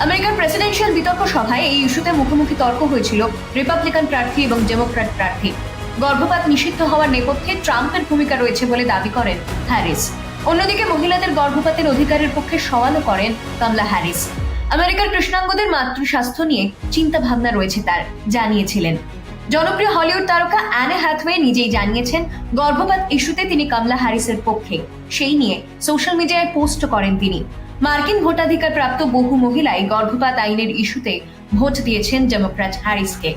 আমেরিকার প্রেসিডেন্সিয়াল বিতর্ক সভায় এই ইস্যুতে মুখোমুখি তর্ক হয়েছিল রিপাবলিকান প্রার্থী এবং ডেমোক্র্যাট প্রার্থী। গর্ভপাত নিষিদ্ধ হওয়ার নেপথ্যে ট্রাম্পের ভূমিকা রয়েছে বলে দাবি করেন হ্যারিস। অন্যদিকে মহিলাদের গর্ভপাতের অধিকারের পক্ষে সওয়ালও করেন কমলা হ্যারিস। আমেরিকার কৃষ্ণাঙ্গদের মাতৃস্বাস্থ্য নিয়ে চিন্তা ভাবনা রয়েছে তার, জানিয়েছিলেন। জনপ্রিয় হলিউড তারকা অ্যানে হ্যাথওয়ে নিজেই জানিয়েছেন গর্ভপাত ইস্যুতে তিনি কমলা হ্যারিসের পক্ষে। সেই নিয়ে সোশ্যাল মিডিয়ায় পোস্ট করেন তিনি। মার্কিন ভোটাধিকার প্রাপ্ত বহু মহিলাই গর্ভপাত আইনের ইস্যুতে ভোট দিয়েছেন ডেমোক্র্যাট হ্যারিসকে।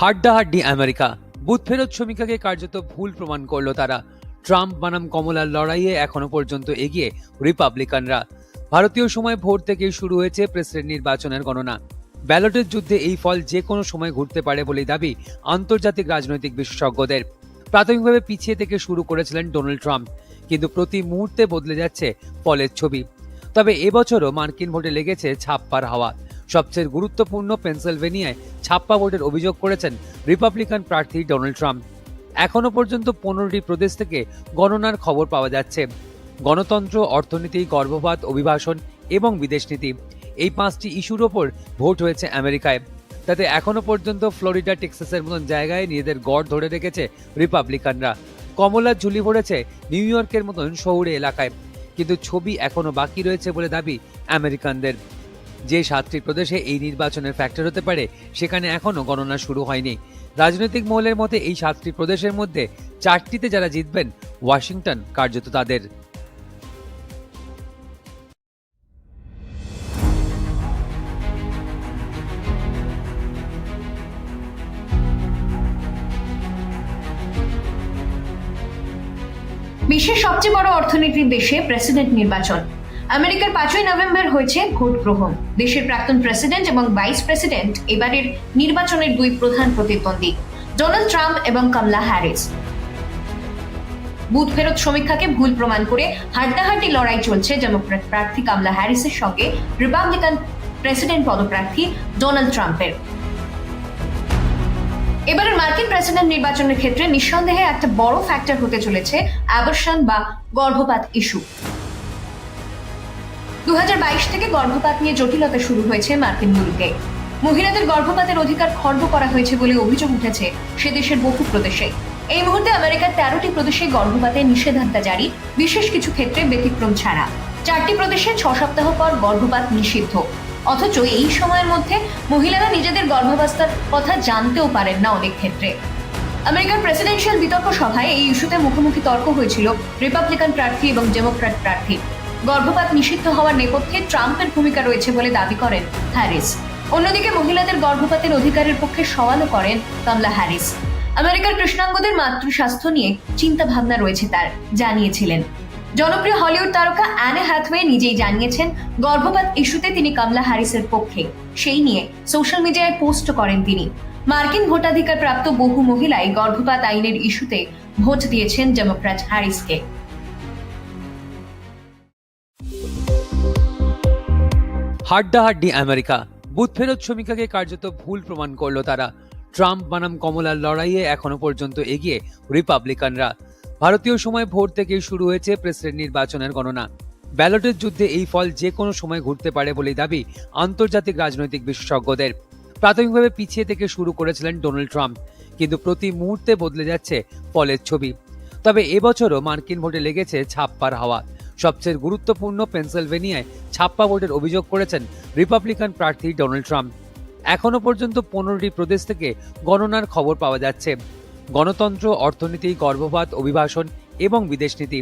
হাড্ডাহাড্ডি আমেরিকা, বুথ ফেরত শ্রমিকাকে কার্যত ভুল প্রমাণ করল তারা। ট্রাম্প বনাম কমলার লড়াইয়ে এখনো পর্যন্ত এগিয়ে রিপাবলিকানরা। ভারতীয় সময় ভোর থেকেই শুরু হয়েছে প্রেসিডেন্ট নির্বাচনের গণনা। ব্যালটের যুদ্ধে এই ফল যে কোনো সময় ঘুরতে পারে বলেই দাবি আন্তর্জাতিক রাজনৈতিক বিশেষজ্ঞদের। প্রাথমিকভাবে পিছিয়ে থেকে শুরু করেছিলেন ডোনাল্ড ট্রাম্প, কিন্তু প্রতি মুহূর্তে বদলে যাচ্ছে ফলের ছবি। তবে এবছরও মার্কিন ভোটে লেগেছে ছাপ্পার হাওয়া। সবচেয়ে গুরুত্বপূর্ণ পেনসিলভেনিয়ায় ছাপ্পা ভোটের অভিযোগ করেছেন রিপাবলিকান প্রার্থী ডোনাল্ড ট্রাম্প। এখনো পর্যন্ত 15টি প্রদেশ থেকে গণনার খবর পাওয়া যাচ্ছে। গণতন্ত্র, অর্থনীতি, গর্ভপাত, অভিবাসন এবং বিদেশ নীতি, এই 5টি ইস্যুর ওপর ভোট হয়েছে আমেরিকায়। তাতে এখনো পর্যন্ত ফ্লোরিডা, টেক্সাসের মতন জায়গায় নিজেদের গড় ধরে রেখেছে রিপাবলিকানরা। কমলার ঝুলি পড়েছে নিউ ইয়র্কের মতন শহুরে এলাকায়, কিন্তু ছবি এখনো বাকি রয়েছে বলে দাবি আমেরিকানদের। যে 7টি প্রদেশে এই নির্বাচনের ফ্যাক্টর হতে পারে, সেখানে এখনো গণনা শুরু হয়নি। রাজনৈতিক মহলের মতে এই 7টি প্রদেশের মধ্যে 4টিতে যারা জিতবেন, ওয়াশিংটন কার্যত তাদের। বিশ্বের সবচেয়ে বড় অর্থনীতির দেশে প্রেসিডেন্ট নির্বাচন। আমেরিকার 5ই নভেম্বর হয়েছে ভোট গ্রহণ। দেশের প্রাক্তন প্রেসিডেন্ট এবং ভাইস প্রেসিডেন্ট এবারের নির্বাচনের দুই প্রধান প্রতিদ্বন্দ্বী, ডোনাল্ড ট্রাম্প এবং কমলা হ্যারিস। বুথ ফেরত সমীক্ষাকে ভুল প্রমাণ করে হাড্ডাহাড্ডি লড়াই চলছে ডেমোক্র্যাট প্রার্থী কমলা হ্যারিসের সঙ্গে রিপাবলিকান প্রেসিডেন্ট পদপ্রার্থী ডোনাল্ড ট্রাম্পের। এবারের মার্কিন প্রেসিডেন্ট নির্বাচনের ক্ষেত্রে নিঃসন্দেহে একটা বড় ফ্যাক্টর হতে চলেছে অ্যাবর্শন বা গর্ভপাত ইস্যু। 2022 থেকে গর্ভপাত নিয়ে জটিলতা শুরু হয়েছে মার্কিন মুলুকে। মহিলাদের গর্ভপাতের অধিকার খর্ব করা হয়েছে বলে অভিযোগ উঠেছে সে দেশের বহু প্রদেশে। এই মুহূর্তে আমেরিকার 13টি প্রদেশে গর্ভপাতে নিষেধাজ্ঞা জারি, বিশেষ কিছু ক্ষেত্রে ব্যতিক্রম ছাড়া। 4টি প্রদেশে 6 সপ্তাহ পর গর্ভপাত নিষিদ্ধ। অথচ এই সময়ের মধ্যে মহিলারা নিজেদের গর্ভাবস্থার কথা জানতেও পারেন না অনেক ক্ষেত্রে। আমেরিকার প্রেসিডেন্সিয়াল বিতর্ক সভায় এই ইস্যুতে মুখোমুখি তর্ক হয়েছিল রিপাবলিকান প্রার্থী এবং ডেমোক্র্যাট প্রার্থী। গর্ভপাত নিষিদ্ধ হওয়ার নেপথ্যে ট্রাম্পের ভূমিকা রয়েছে বলে দাবি করেন হ্যারিস। অন্যদিকে মহিলাদের গর্ভপাতের অধিকারের পক্ষে সওয়ালও করেন কমলা হ্যারিস। আমেরিকার কৃষ্ণাঙ্গদের মাতৃস্বাস্থ্য নিয়ে চিন্তা ভাবনা রয়েছে তার, জানিয়েছিলেন। জনপ্রিয় হলিউড তারকা অ্যানে হ্যাথওয়ে নিজেই জানিয়েছেন গর্ভপাত ইস্যুতে তিনি কমলা হ্যারিসের পক্ষে। সেই নিয়ে সোশ্যাল মিডিয়ায় পোস্ট করেন তিনি। মার্কিন ভোটাধিকার প্রাপ্ত বহু মহিলাই গর্ভপাত আইনের ইস্যুতে ভোট দিয়েছেন ডেমোক্র্যাট হ্যারিসকে। হাড্ডাহাড্ডি আমেরিকা, বুথ ফেরত শ্রমিকাকে কার্যত ভুল প্রমাণ করল তারা। ট্রাম্প বনাম কমলার লড়াইয়ে এখনো পর্যন্ত এগিয়ে রিপাবলিকানরা। ভারতীয় সময় ভোর থেকেই শুরু হয়েছে প্রেসিডেন্ট নির্বাচনের গণনা। ব্যালটের যুদ্ধে এই ফল যে কোনো সময় ঘুরতে পারে বলেই দাবি আন্তর্জাতিক রাজনৈতিক বিশেষজ্ঞদের। প্রাথমিকভাবে পিছিয়ে থেকে শুরু করেছিলেন ডোনাল্ড ট্রাম্প, কিন্তু প্রতি মুহূর্তে বদলে যাচ্ছে ফলের ছবি। তবে এবছরও মার্কিন ভোটে লেগেছে ছাপ্পার হাওয়া। সবচেয়ে গুরুত্বপূর্ণ পেনসিলভেনিয়ায় ছাপ্পা ভোটের অভিযোগ করেছেন রিপাবলিকান প্রার্থী ডোনাল্ড ট্রাম্প। এখনো পর্যন্ত 15টি প্রদেশ থেকে গণনার খবর পাওয়া যাচ্ছে। গণতন্ত্র, অর্থনীতি, গর্ভপাত, অভিবাসন এবং বিদেশ নীতি,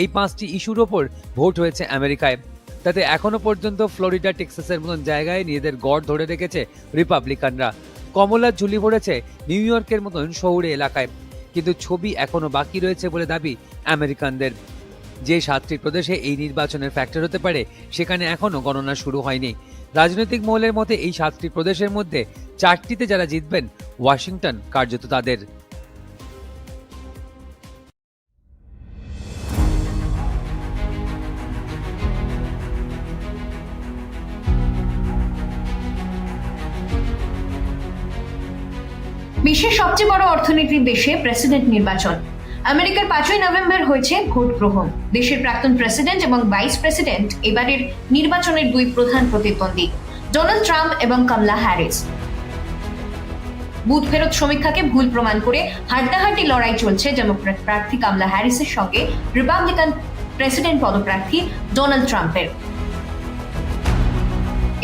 এই 5টি ইস্যুর ওপর ভোট হয়েছে আমেরিকায়। তাতে এখনো পর্যন্ত ফ্লোরিডা, টেক্সাসের মতন জায়গায় নিজেদের গড় ধরে রেখেছে রিপাবলিকানরা। কমলার ঝুলি পড়েছে নিউ ইয়র্কের মতন শহুরে এলাকায়, কিন্তু ছবি এখনো বাকি রয়েছে বলে দাবি আমেরিকানদের। যে 7টি প্রদেশে এই নির্বাচনের ফ্যাক্টর হতে পারে, সেখানে এখনো গণনা শুরু হয়নি। রাজনৈতিক মহলের মতে এই 7টি প্রদেশের মধ্যে 4টিতে যারা জিতবেন, ওয়াশিংটন কার্যত তাদের। বিশ্বের সবচেয়ে বড় অর্থনীতির দেশে প্রেসিডেন্ট নির্বাচন। আমেরিকার 5ই নভেম্বর হয়েছে ভোট গ্রহণ। দেশের প্রাক্তন প্রেসিডেন্ট এবং ভাইস প্রেসিডেন্ট এবারের নির্বাচনের দুই প্রধান প্রতিদ্বন্দ্বী, ডোনাল্ড ট্রাম্প এবং কমলা হ্যারিস। বুথ ফেরত সমীক্ষাকে ভুল প্রমাণ করে হাড্ডাহাড্ডি লড়াই চলছে ডেমোক্র্যাট প্রার্থী কমলা হ্যারিসের সঙ্গে রিপাবলিকান প্রেসিডেন্ট পদপ্রার্থী ডোনাল্ড ট্রাম্পের।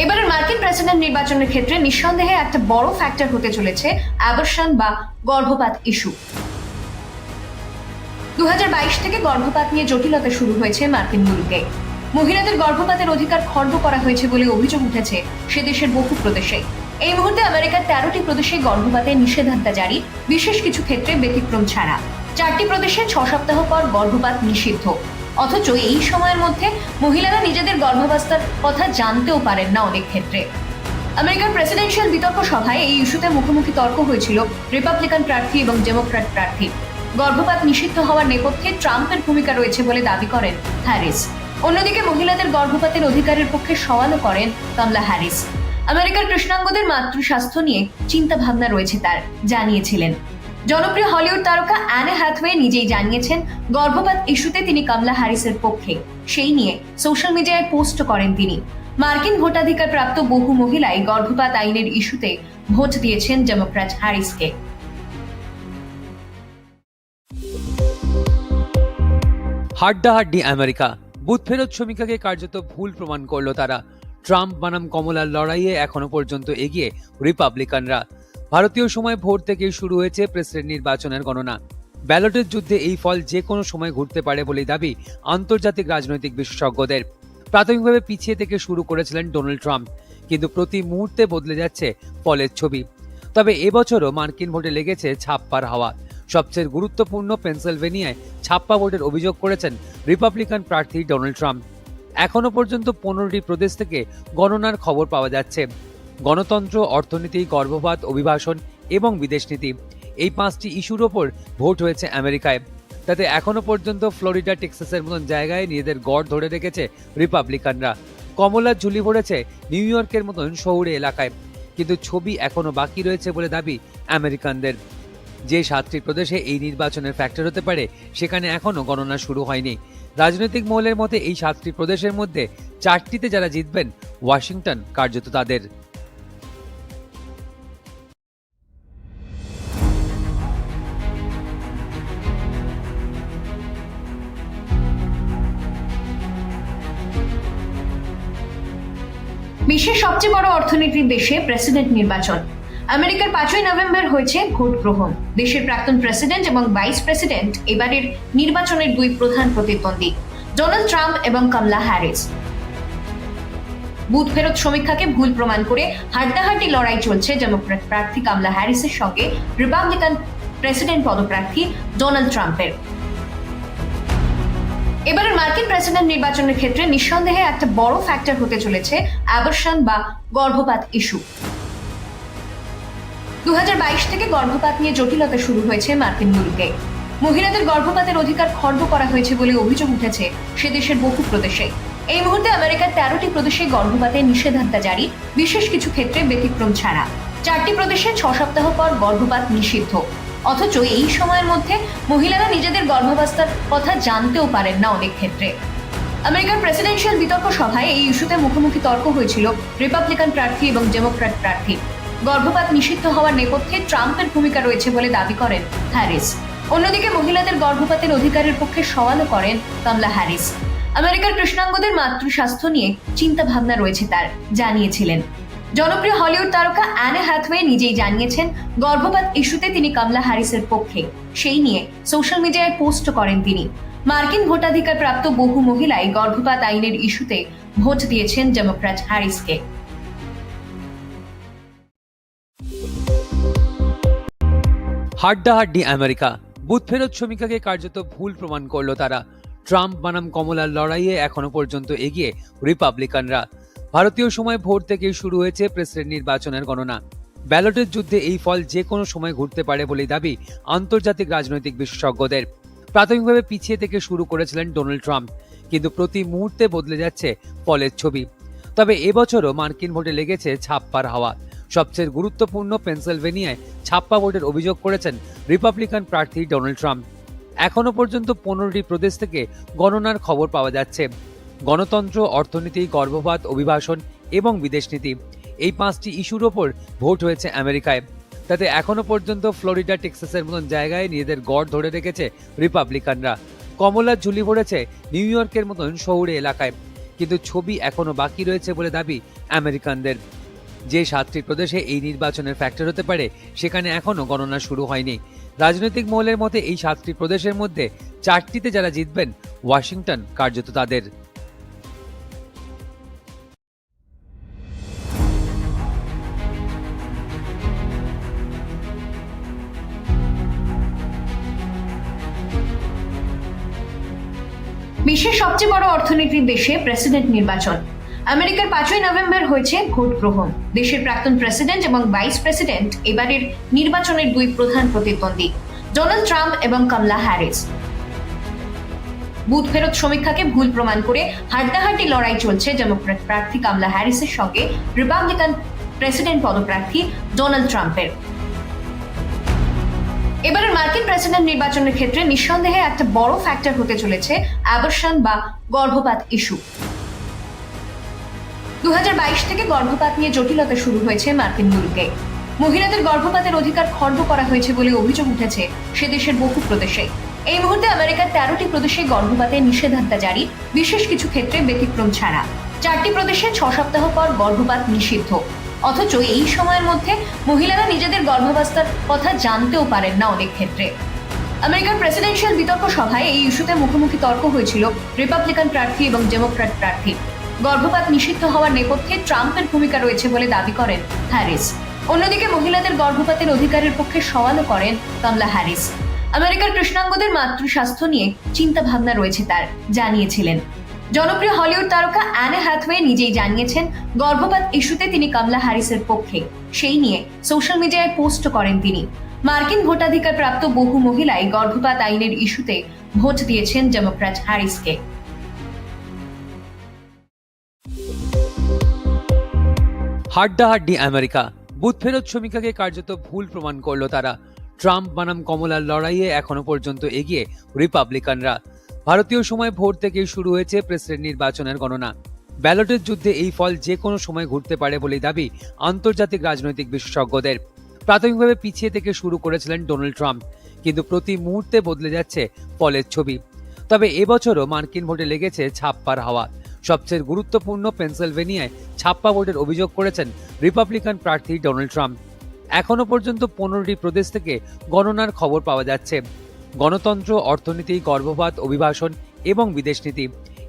এবারের মার্কিন প্রেসিডেন্ট নির্বাচনের ক্ষেত্রে নিঃসন্দেহে একটা বড় ফ্যাক্টর হতে চলেছে অ্যাবর্শন বা গর্ভপাত ইস্যু। 2022 থেকে গর্ভপাত নিয়ে জটিলতা শুরু হয়েছে মার্কিন মুলুকে। মহিলাদের গর্ভপাতের অধিকার খর্ব করা হয়েছে বলে অভিযোগ উঠেছে সে দেশের বহু প্রদেশে। এই মুহূর্তে আমেরিকার 13টি প্রদেশে গর্ভপাতের নিষেধাজ্ঞা জারি, বিশেষ কিছু ক্ষেত্রে ব্যতিক্রম ছাড়া। 4টি প্রদেশে 6 সপ্তাহ পর গর্ভপাত নিষিদ্ধ। অথচ এই সময়ের মধ্যে মহিলারা নিজেদের গর্ভাবস্থার কথা জানতেও পারেন না অনেক ক্ষেত্রে। আমেরিকার প্রেসিডেন্সিয়াল বিতর্ক সভায় এই ইস্যুতে মুখোমুখি তর্ক হয়েছিল রিপাবলিকান প্রার্থী এবং ডেমোক্র্যাট প্রার্থী। গর্ভপাত নিষিদ্ধ হওয়ার নেপথ্যে ট্রাম্পের ভূমিকা রয়েছে বলে দাবি করেন হ্যারিস। অন্যদিকে মহিলাদের গর্ভপাতের অধিকারের পক্ষে সওয়ালও করেন কমলা হ্যারিস। আমেরিকার কৃষ্ণাঙ্গদের মাতৃস্বাস্থ্য নিয়ে চিন্তা ভাবনা রয়েছে তার, জানিয়েছিলেন। জনপ্রিয় হলিউড তারকা অ্যানে হ্যাথওয়ে নিজেই জানিয়েছেন গর্ভপাত ইস্যুতে তিনি কমলা হ্যারিসের পক্ষে। সেই নিয়ে সোশ্যাল মিডিয়ায় পোস্ট করেন তিনি। মার্কিন ভোটাধিকার প্রাপ্ত বহু মহিলাই গর্ভপাত আইনের ইস্যুতে ভোট দিয়েছেন ডেমোক্র্যাট হ্যারিসকে। হাড্ডাহাড্ডি আমেরিকা, বুথ ফেরত সমীক্ষাকে কার্যত ভুল প্রমাণ করল তারা। ট্রাম্প বনাম কমলার লড়াইয়ে এখনো পর্যন্ত এগিয়ে রিপাবলিকানরা। ভারতীয় সময় ভোর থেকেই শুরু হয়েছে প্রেসিডেন্ট নির্বাচনের গণনা। ব্যালটের যুদ্ধে এই ফল যে কোনো সময় ঘটতে পারে বলে দাবি আন্তর্জাতিক রাজনৈতিক বিশেষজ্ঞদের। প্রাথমিকভাবে পিছিয়ে থেকে শুরু করেছিলেন ডোনাল্ড ট্রাম্প, কিন্তু প্রতি মুহূর্তে বদলে যাচ্ছে ফলের ছবি। তবে এবছরও মার্কিন ভোটে লেগেছে ছাপ্পার হাওয়া। সবচেয়ে গুরুত্বপূর্ণ পেনসিলভেনিয়ায় ছাপ্পা ভোটের অভিযোগ করেছেন রিপাবলিকান প্রার্থী ডোনাল্ড ট্রাম্প। এখনো পর্যন্ত 15টি প্রদেশ থেকে গণনার খবর পাওয়া যাচ্ছে। গণতন্ত্র, অর্থনীতি, গর্ভপাত, অভিবাসন এবং বিদেশ নীতি, এই 5টি ইস্যুর ওপর ভোট হয়েছে আমেরিকায়। তাতে এখনো পর্যন্ত ফ্লোরিডা, টেক্সাসের মতন জায়গায় নিজেদের গড় ধরে রেখেছে রিপাবলিকানরা। কমলার ঝুলি পড়েছে নিউ ইয়র্কের মতন শহুরে এলাকায়, কিন্তু ছবি এখনো বাকি রয়েছে বলে দাবি আমেরিকানদের। যে 7টি প্রদেশে এই নির্বাচনের ফ্যাক্টর হতে পারে সেখানে এখনো গণনা শুরু হয়নি। রাজনৈতিক মহলের মতে এই 7টি প্রদেশের মধ্যে 4টিতে যারা জিতবেন, ওয়াশিংটন কার্যত তাদের। বিশ্বের সবচেয়ে বড় অর্থনীতির দেশে প্রেসিডেন্ট নির্বাচন। আমেরিকার 5ই নভেম্বর হয়েছে ভোট গ্রহণ। দেশের প্রাক্তন প্রেসিডেন্ট এবং ভাইস প্রেসিডেন্ট এবারের নির্বাচনের দুই প্রধান প্রতিদ্বন্দ্বী, ডোনাল্ড ট্রাম্প এবং কমলা হ্যারিস। বুথ ফেরত সমীক্ষাকে ভুল প্রমাণ করে হাড্ডাহাড্ডি লড়াই চলছে ডেমোক্র্যাট প্রার্থী কমলা হ্যারিসের সঙ্গে রিপাবলিকান প্রেসিডেন্ট পদপ্রার্থী ডোনাল্ড ট্রাম্পের। এবারের মার্কিন প্রেসিডেন্ট নির্বাচনের ক্ষেত্রে নিঃসন্দেহে একটা বড় ফ্যাক্টর হতে চলেছে অ্যাবর্শন বা গর্ভপাত ইস্যু। 2022 থেকে গর্ভপাত নিয়ে জটিলতা শুরু হয়েছে মার্কিন মুলুকে। মহিলাদের গর্ভপাতের অধিকার খর্ব করা হয়েছে বলে অভিযোগ উঠেছে সে দেশের বহু প্রদেশে। এই মুহূর্তে আমেরিকার 13টি প্রদেশে গর্ভপাতের নিষেধাজ্ঞা জারি, বিশেষ কিছু ক্ষেত্রে ব্যতিক্রম ছাড়া। 4টি প্রদেশে 6 সপ্তাহ পর গর্ভপাত নিষিদ্ধ। অথচ এই সময়ের মধ্যে মহিলারা নিজেদের গর্ভাবস্থার কথা জানতেও পারেন না অনেক ক্ষেত্রে। আমেরিকার প্রেসিডেন্সিয়াল বিতর্ক সভায় এই ইস্যুতে মুখোমুখি তর্ক হয়েছিল রিপাবলিকান প্রার্থী এবং ডেমোক্র্যাট প্রার্থী। গর্ভপাত নিষিদ্ধ হওয়ার নেপথ্যে ট্রাম্পের ভূমিকা রয়েছে বলে দাবি করেন হ্যারিস। অন্যদিকে মহিলাদের গর্ভপাতের অধিকারের পক্ষে সওয়ালও করেন কমলা হ্যারিস। আমেরিকার কৃষ্ণাঙ্গদের মাতৃস্বাস্থ্য নিয়ে চিন্তা ভাবনা রয়েছে তার, জানিয়েছিলেন। জনপ্রিয় হলিউড তারকা অ্যানে হ্যাথওয়ে নিজেই জানিয়েছেন গর্ভপাত ইস্যুতে তিনি কমলা হ্যারিসের পক্ষে। সেই নিয়ে সোশ্যাল মিডিয়ায় পোস্ট করেন তিনি। মার্কিন ভোটাধিকার প্রাপ্ত বহু মহিলাই গর্ভপাত আইনের ইস্যুতে ভোট দিয়েছেন ডেমোক্র্যাট হ্যারিসকে। হাড্ডাহাড্ডি আমেরিকা, বুথ ফেরত সমীক্ষাকে কার্যত ভুল প্রমাণ করল তারা। ট্রাম্প বনাম কমলার লড়াইয়ে এখনো পর্যন্ত এগিয়ে রিপাবলিকানরা। ভারতীয় সময় ভোর থেকেই শুরু হয়েছে প্রেসিডেন্ট নির্বাচনের গণনা। ব্যালটের যুদ্ধে এই ফল যে কোনো সময় ঘটতে পারে বলে দাবি আন্তর্জাতিক রাজনৈতিক বিশেষজ্ঞদের। প্রাথমিকভাবে পিছিয়ে থেকে শুরু করেছিলেন ডোনাল্ড ট্রাম্প, কিন্তু প্রতি মুহূর্তে বদলে যাচ্ছে ফলের ছবি। তবে এবছরও মার্কিন ভোটে লেগেছে ছাপ্পার হাওয়া। সবচেয়ে গুরুত্বপূর্ণ পেনসিলভেনিয়ায় ছাপ্পা ভোটের অভিযোগ করেছেন রিপাবলিকান প্রার্থী ডোনাল্ড ট্রাম্প। এখনো পর্যন্ত 15টি প্রদেশ থেকে গণনার খবর পাওয়া যাচ্ছে। গণতন্ত্র, অর্থনীতি, গর্ভপাত, অভিবাসন এবং বিদেশ নীতি, এই 5টি ইস্যুর ওপর ভোট হয়েছে আমেরিকায়। তাতে এখনো পর্যন্ত ফ্লোরিডা, টেক্সাসের মতন জায়গায় নিজেদের গড় ধরে রেখেছে রিপাবলিকানরা। কমলার ঝুলি পড়েছে নিউ ইয়র্কের মতন শহুরে এলাকায়, কিন্তু ছবি এখনো বাকি রয়েছে বলে দাবি আমেরিকানদের। যে 7টি প্রদেশে এই নির্বাচনের ফ্যাক্টর হতে পারে, সেখানে এখনো গণনা শুরু হয়নি। রাজনৈতিক মহলের মতে এই 7টি প্রদেশের মধ্যে 4টিতে যারা জিতবেন, ওয়াশিংটন কার্যত তাদের। বিশ্বের সবচেয়ে বড় অর্থনীতির দেশে প্রেসিডেন্ট নির্বাচন। আমেরিকার 5ই নভেম্বর হয়েছে ভোট গ্রহণ। দেশের প্রাক্তন প্রেসিডেন্ট এবং ভাইস প্রেসিডেন্ট এবারের নির্বাচনের দুই প্রধান প্রতিদ্বন্দ্বী, ডোনাল্ড ট্রাম্প এবং কমলা হ্যারিস। বুথ ফেরত সমীক্ষাকে ভুল প্রমাণ করে হাড্ডাহাড্ডি লড়াই চলছে ডেমোক্র্যাট প্রার্থী কমলা হ্যারিসের সঙ্গে রিপাবলিকান প্রেসিডেন্ট পদপ্রার্থী ডোনাল্ড ট্রাম্পের। এবারের মার্কিন প্রেসিডেন্ট নির্বাচনের ক্ষেত্রে নিঃসন্দেহে একটা বড় ফ্যাক্টর হতে চলেছে অ্যাবর্শন বা গর্ভপাত ইস্যু। 2022 থেকে গর্ভপাত নিয়ে জটিলতা শুরু হয়েছে মার্কিন মুলুকে। মহিলাদের গর্ভপাতের অধিকার খর্ব করা হয়েছে বলে অভিযোগ উঠেছে সে দেশের বহু প্রদেশে। এই মুহূর্তে আমেরিকার 13টি প্রদেশে গর্ভপাতে নিষেধাজ্ঞা জারি, বিশেষ কিছু ক্ষেত্রে ব্যতিক্রম ছাড়া। 4টি প্রদেশে 6 সপ্তাহ পর গর্ভপাত নিষিদ্ধ। অথচ এই সময়ের মধ্যে মহিলারা নিজেদের গর্ভাবস্থার কথা জানতেও পারেন না অনেক ক্ষেত্রে। আমেরিকার প্রেসিডেন্সিয়াল বিতর্ক সভায় এই ইস্যুতে মুখোমুখি তর্ক হয়েছিল রিপাবলিকান প্রার্থী এবং ডেমোক্র্যাট প্রার্থী। গর্ভপাত নিষিদ্ধ হওয়ার নেপথ্যে ট্রাম্পের ভূমিকা রয়েছে বলে দাবি করেন হ্যারিস। অন্যদিকে মহিলাদের গর্ভপাতের অধিকারের পক্ষে সওয়ালও করেন কমলা হ্যারিস। আমেরিকার কৃষ্ণাঙ্গদের মাতৃস্বাস্থ্য নিয়ে চিন্তা ভাবনা রয়েছে তার, জানিয়েছিলেন। জনপ্রিয় হলিউড তারকা অ্যানে হ্যাথওয়ে নিজেই জানিয়েছেন গর্ভপাত ইস্যুতে তিনি কমলা হ্যারিসের পক্ষে। সেই নিয়ে সোশ্যাল মিডিয়ায় পোস্ট করেন তিনি। মার্কিন ভোটাধিকার প্রাপ্ত বহু মহিলাই গর্ভপাত আইনের ইস্যুতে ভোট দিয়েছেন ডেমোক্র্যাট হ্যারিসকে। হাড্ডাহাড্ডি আমেরিকা, বুথ ফেরত সমীক্ষাকে কার্যত ভুল প্রমাণ করল তারা। ট্রাম্প বনাম কমলার লড়াইয়ে এখনো পর্যন্ত এগিয়ে রিপাবলিকানরা। ভারতীয় সময় ভোর থেকেই শুরু হয়েছে প্রেসিডেন্ট নির্বাচনের গণনা। ব্যালটের যুদ্ধে এই ফল যে কোনো সময় ঘুরতে পারে বলেই দাবি আন্তর্জাতিক রাজনৈতিক বিশেষজ্ঞদের। প্রাথমিকভাবে পিছিয়ে থেকে শুরু করেছিলেন ডোনাল্ড ট্রাম্প, কিন্তু প্রতি মুহূর্তে বদলে যাচ্ছে ফলের ছবি। তবে এবছরও মার্কিন ভোটে লেগেছে ছাপ্পার হাওয়া। সবচেয়ে গুরুত্বপূর্ণ পেনসিলভেনিয়ায় ছাপ্পা ভোটের অভিযোগ করেছেন রিপাবলিকান প্রার্থী ডোনাল্ড ট্রাম্প। এখনো পর্যন্ত 15টি প্রদেশ থেকে গণনার খবর পাওয়া যাচ্ছে। গণতন্ত্র, অর্থনীতি, গর্ভপাত, অভিবাসন এবং বিদেশ নীতি,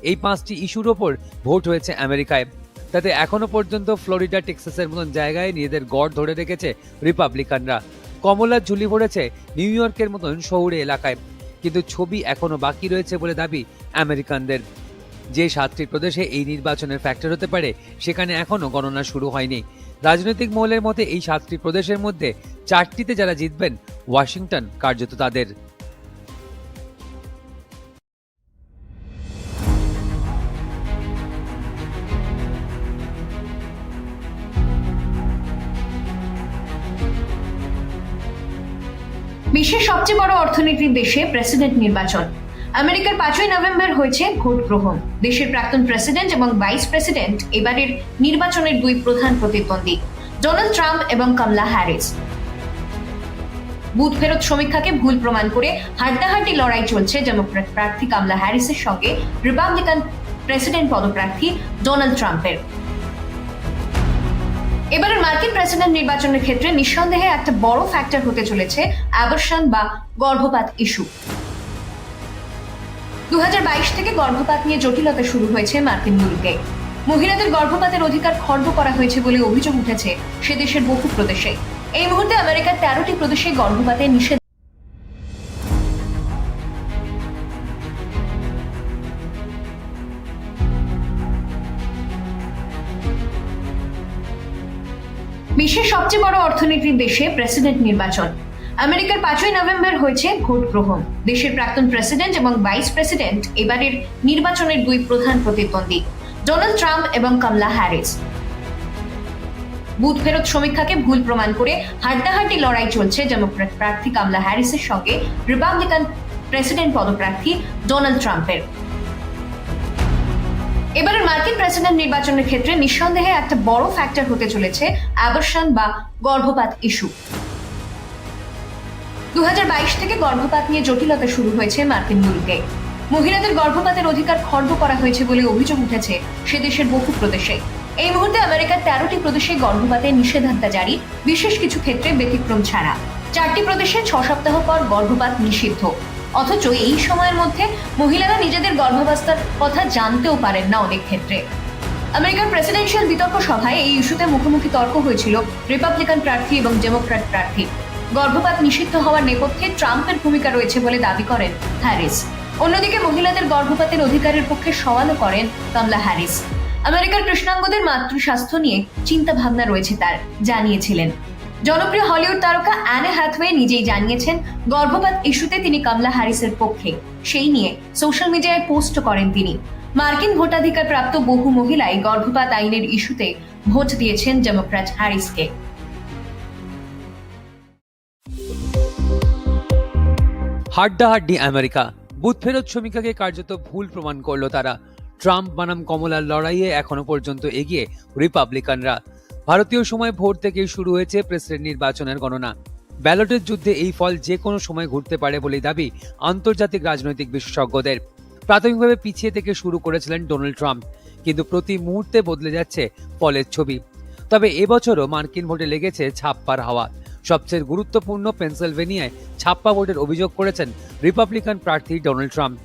এই 5টি ইস্যুর ওপর ভোট হয়েছে আমেরিকায়। তাতে এখনো পর্যন্ত ফ্লোরিডা, টেক্সাসের মতন জায়গায় নিজেদের গড় ধরে রেখেছে রিপাবলিকানরা। কমলার ঝুলি পড়েছে নিউ ইয়র্কের মতন শহুরে এলাকায়, কিন্তু ছবি এখনো বাকি রয়েছে বলে দাবি আমেরিকানদের। যে 7টি প্রদেশে এই নির্বাচনের ফ্যাক্টর হতে পারে, সেখানে এখনো গণনা শুরু হয়নি। রাজনৈতিক মহলের মতে এই 7টি প্রদেশের মধ্যে 4টিতে যারা জিতবেন, ওয়াশিংটন কার্যত তাদের। বিশ্বের সবচেয়ে বড় অর্থনীতির দেশে প্রেসিডেন্ট নির্বাচন। আমেরিকার 5ই নভেম্বর হয়েছে ভোট গ্রহণ। দেশের প্রাক্তন প্রেসিডেন্ট এবং ভাইস প্রেসিডেন্ট এবারের নির্বাচনের দুই প্রধান প্রতিদ্বন্দ্বী, ডোনাল্ড ট্রাম্প এবং কমলা হ্যারিস। বুথ ফেরত সমীক্ষাকে ভুল প্রমাণ করে হাড্ডাহাড্ডি লড়াই চলছে ডেমোক্র্যাট প্রার্থী কমলা হ্যারিসের সঙ্গে রিপাবলিকান প্রেসিডেন্ট পদপ্রার্থী ডোনাল্ড ট্রাম্পের। এবারের মার্কিন প্রেসিডেন্ট নির্বাচনের ক্ষেত্রে নিঃসন্দেহে একটা বড় ফ্যাক্টর হতে চলেছে অ্যাবর্শন বা গর্ভপাত ইস্যু। 2022 থেকে গর্ভপাত নিয়ে জটিলতা শুরু হয়েছে মার্কিন মুলুকে। মহিলাদের গর্ভপাতের অধিকার খর্ব করা হয়েছে বলে অভিযোগ উঠেছে সে দেশের বহু প্রদেশে। এই মুহূর্তে আমেরিকার 13টি প্রদেশে গর্ভপাতে নিষেধ। বিশ্বের সবচেয়ে বড় অর্থনীতির দেশে প্রেসিডেন্ট নির্বাচন। আমেরিকার 5ই নভেম্বর হয়েছে ভোট গ্রহণ। দেশের প্রাক্তন প্রেসিডেন্ট এবং ভাইস প্রেসিডেন্ট এবারের নির্বাচনের দুই প্রধান প্রতিদ্বন্দ্বী, ডোনাল্ড ট্রাম্প এবং কমলা হ্যারিস। বুথ ফেরত সমীক্ষাকে ভুল প্রমাণ করে হাড্ডাহাড্ডি লড়াই চলছে ডেমোক্র্যাট প্রার্থী কমলা হ্যারিসের সঙ্গে রিপাবলিকান প্রেসিডেন্ট পদপ্রার্থী ডোনাল্ড ট্রাম্পের। এবারের মার্কিন প্রেসিডেন্ট নির্বাচনের ক্ষেত্রে নিঃসন্দেহে একটা বড় ফ্যাক্টর হতে চলেছে অ্যাবর্শন বা গর্ভপাত ইস্যু। 2022 থেকে গর্ভপাত নিয়ে জটিলতা শুরু হয়েছে মার্কিন মুলুকে। মহিলাদের গর্ভপাতের অধিকার খর্ব করা হয়েছে বলে অভিযোগ উঠেছে সে দেশের বহু প্রদেশে। এই মুহূর্তে আমেরিকার 13টি প্রদেশে গর্ভপাতে নিষেধাজ্ঞা জারি, বিশেষ কিছু ক্ষেত্রে ব্যতিক্রম ছাড়া। 4টি প্রদেশে 6 সপ্তাহ পর গর্ভপাত নিষিদ্ধ। অথচ এই সময়ের মধ্যে মহিলারা নিজেদের গর্ভাবস্থার কথা জানতেও পারেন না অনেক ক্ষেত্রে। আমেরিকার প্রেসিডেন্সিয়াল বিতর্ক সভায় এই ইস্যুতে মুখোমুখি তর্ক হয়েছিল রিপাবলিকান প্রার্থী এবং ডেমোক্র্যাট প্রার্থী। গর্ভপাত নিষিদ্ধ হওয়ার নেপথ্যে ট্রাম্পের ভূমিকা রয়েছে বলে দাবি করেন হ্যারিস। অন্যদিকে মহিলাদের গর্ভপাতের অধিকারের পক্ষে সওয়ালও করেন কমলা হ্যারিস। আমেরিকার কৃষ্ণাঙ্গদের মাতৃস্বাস্থ্য নিয়ে চিন্তা ভাবনা রয়েছে তার, জানিয়েছিলেন। জনপ্রিয় হলিউড তারকা অ্যানে হ্যাথওয়ে নিজেই জানিয়েছেন গর্ভপাত ইস্যুতে তিনি কমলা হ্যারিসের পক্ষে। সেই নিয়ে সোশ্যাল মিডিয়ায় পোস্ট করেন তিনি। মার্কিন ভোটাধিকার প্রাপ্ত বহু মহিলাই গর্ভপাত আইনের ইস্যুতে ভোট দিয়েছেন ডেমোক্র্যাট হ্যারিসকে। হাড্ডাহাড্ডি আমেরিকা, বুথ ফেরত শ্রমিকাকে কার্যত ভুল প্রমাণ করলো তারা। ট্রাম্প বনাম কমলার লড়াইয়ে এখনো পর্যন্ত এগিয়ে রিপাবলিকানরা। ভারতীয় সময় ভোর থেকেই শুরু হয়েছে প্রেসিডেন্ট নির্বাচনের গণনা। ব্যালটের যুদ্ধে এই ফল যে কোনো সময় ঘুরতে পারে বলেই দাবি আন্তর্জাতিক রাজনৈতিক বিশেষজ্ঞদের। প্রাথমিকভাবে পিছিয়ে থেকে শুরু করেছিলেন ডোনাল্ড ট্রাম্প, কিন্তু প্রতি মুহূর্তে বদলে যাচ্ছে ফলের ছবি। তবে এবছরও মার্কিন ভোটে লেগেছে ছাপ্পার হাওয়া। সবচেয়ে গুরুত্বপূর্ণ পেনসিলভেনিয়ায় ছাপ্পা ভোটের অভিযোগ করেছেন রিপাবলিকান প্রার্থী ডোনাল্ড ট্রাম্প।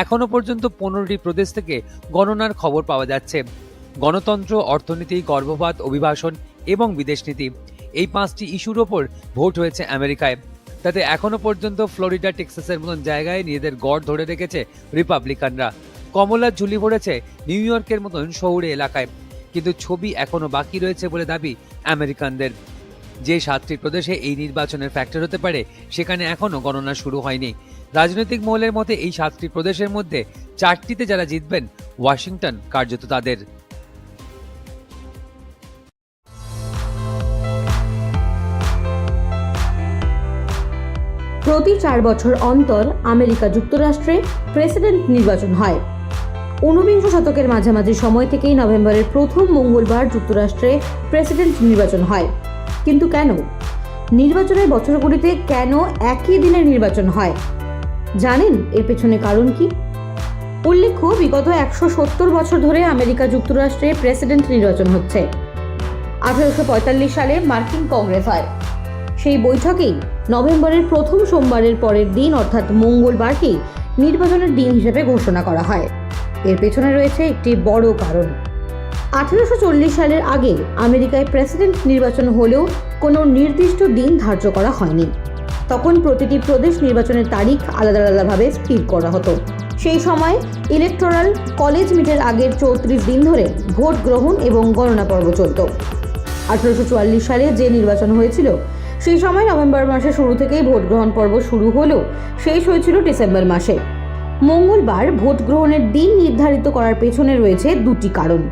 এখনো পর্যন্ত 15টি প্রদেশ থেকে গণনার খবর পাওয়া যাচ্ছে। গণতন্ত্র, অর্থনীতি, গর্ভপাত, অভিবাসন এবং বিদেশ নীতি, এই 5টি ইস্যুর ওপর ভোট হয়েছে আমেরিকায়। তাতে এখনো পর্যন্ত ফ্লোরিডা, টেক্সাসের মতন জায়গায় নিজেদের গড় ধরে রেখেছে রিপাবলিকানরা। কমলার ঝুলি পড়েছে নিউ ইয়র্কের মতন শহুরে এলাকায়, কিন্তু ছবি এখনো বাকি রয়েছে বলে দাবি আমেরিকানদের। যে 7টি প্রদেশে এই নির্বাচনের ফ্যাক্টর হতে পারে সেখানে এখনো গণনা শুরু হয়নি। রাজনৈতিক মহলের মতে এই 7টি প্রদেশের মধ্যে 4টিতে যারা জিতবেন, ওয়াশিংটন কার্যত তাদের। প্রতি 4 বছর অন্তর আমেরিকা যুক্তরাষ্ট্রে প্রেসিডেন্ট নির্বাচন হয়। 19 শতকের মাঝামাঝি সময় থেকেই নভেম্বরের প্রথম মঙ্গলবার যুক্তরাষ্ট্রে প্রেসিডেন্ট নির্বাচন হয়। কিন্তু কেন নির্বাচনের বছরগুলিতে কেন একই দিনের নির্বাচন হয়? জানেন এর পেছনে কারণ কি? উল্লেখ্য, বিগত 170 বছর ধরে আমেরিকা যুক্তরাষ্ট্রে প্রেসিডেন্ট নির্বাচন হচ্ছে। 1845 সালে মার্কিন কংগ্রেস হয়। সেই বৈঠকেই নভেম্বরের প্রথম সোমবারের পরের দিন অর্থাৎ মঙ্গলবারকেই নির্বাচনের দিন হিসেবে ঘোষণা করা হয়। এর পেছনে রয়েছে একটি বড় কারণ। 1840 সালের আগে আমেরিকায় প্রেসিডেন্ট নির্বাচন হলেও কোনো নির্দিষ্ট দিন ধার্য করা হয়নি। তখন প্রতিটি প্রদেশ নির্বাচনের তারিখ আলাদা আলাদাভাবে স্থির করা হতো। সেই সময় ইলেকটোরাল কলেজ মিটের আগের 34 দিন ধরে ভোট গ্রহণ এবং গণনা পর্ব চলত। 1844 সালে যে নির্বাচন হয়েছিল সেই সময় নভেম্বর মাসের শুরু থেকেই ভোট গ্রহণ পর্ব শুরু হলেও শেষ হয়েছিল ডিসেম্বর মাসে। মঙ্গলবার ভোট গ্রহণের দিন নির্ধারিত করার পেছনে রয়েছে দুটি কারণ।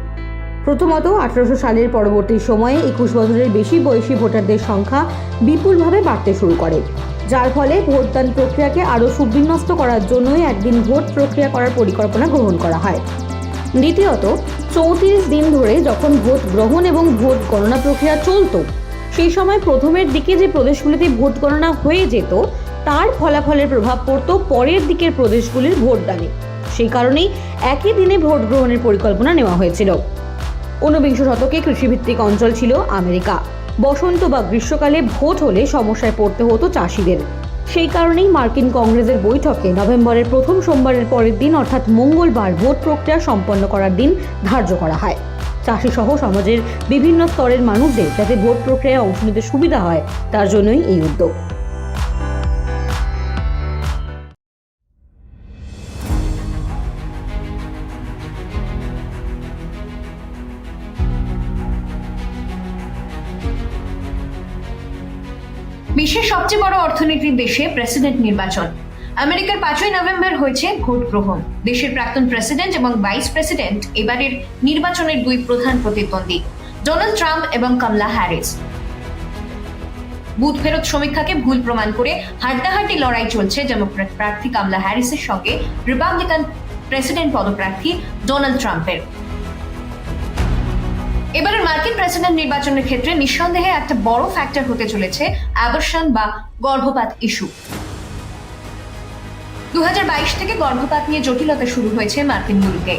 প্রথমত, 1800 সালের পরবর্তী সময়ে 21 বছরের বেশি বয়সী ভোটারদের সংখ্যা বিপুলভাবে বাড়তে শুরু করে, যার ফলে ভোটদান প্রক্রিয়াকে আরও সুবিন্যস্ত করার জন্যই একদিন ভোট প্রক্রিয়া করার পরিকল্পনা গ্রহণ করা হয়। দ্বিতীয়ত, 34 দিন ধরে যখন ভোট গ্রহণ এবং ভোট গণনা প্রক্রিয়া চলত, সেই সময় প্রথমের দিকে যে প্রদেশগুলিতে ভোট গণনা হয়ে যেত তার ফলাফলের প্রভাব পড়ত পরের দিকের প্রদেশগুলির ভোটদানে। সেই কারণেই একই দিনে ভোট গ্রহণের পরিকল্পনা নেওয়া হয়েছিল। 19 শতকে কৃষিভিত্তিক অঞ্চল ছিল আমেরিকা। বসন্ত বা গ্রীষ্মকালে ভোট হলে সমস্যায় পড়তে হতো চাষিদের। সেই কারণেই মার্কিন কংগ্রেসের বৈঠকে নভেম্বরের প্রথম সোমবারের পরের দিন অর্থাৎ মঙ্গলবার ভোট প্রক্রিয়া সম্পন্ন করার দিন ধার্য করা হয়। চাষি সহ সমাজের বিভিন্ন স্তরের মানুষদের যাতে ভোট প্রক্রিয়ায় অংশ নিতে সুবিধা হয় তার জন্যই এই উদ্যোগ। বিশ্বের সবচেয়ে বড় অর্থনীতির দেশে প্রেসিডেন্ট নির্বাচন। আমেরিকার 5ই নভেম্বর হয়েছে ভোট গ্রহণ। দেশের প্রাক্তন প্রেসিডেন্ট এবং ভাইস প্রেসিডেন্ট এবারের নির্বাচনের দুই প্রধান প্রতিদ্বন্দ্বী, ডোনাল্ড ট্রাম্প এবং কমলা হ্যারিস। বুথ ফেরত সমীক্ষাকে ভুল প্রমাণ করে হাড্ডাহাড্ডি লড়াই চলছে ডেমোক্র্যাট প্রার্থী কামলা হ্যারিসের সঙ্গে রিপাবলিকান প্রেসিডেন্ট পদপ্রার্থী ডোনাল্ড ট্রাম্পের। এবারের মার্কিন প্রেসিডেন্ট নির্বাচনের ক্ষেত্রে নিঃসন্দেহে একটা বড় ফ্যাক্টর হতে চলেছে অ্যাবর্শন বা গর্ভপাত ইস্যু। 2022 থেকে গর্ভপাত নিয়ে জটিলতা শুরু হয়েছে মার্কিন মুলুকে।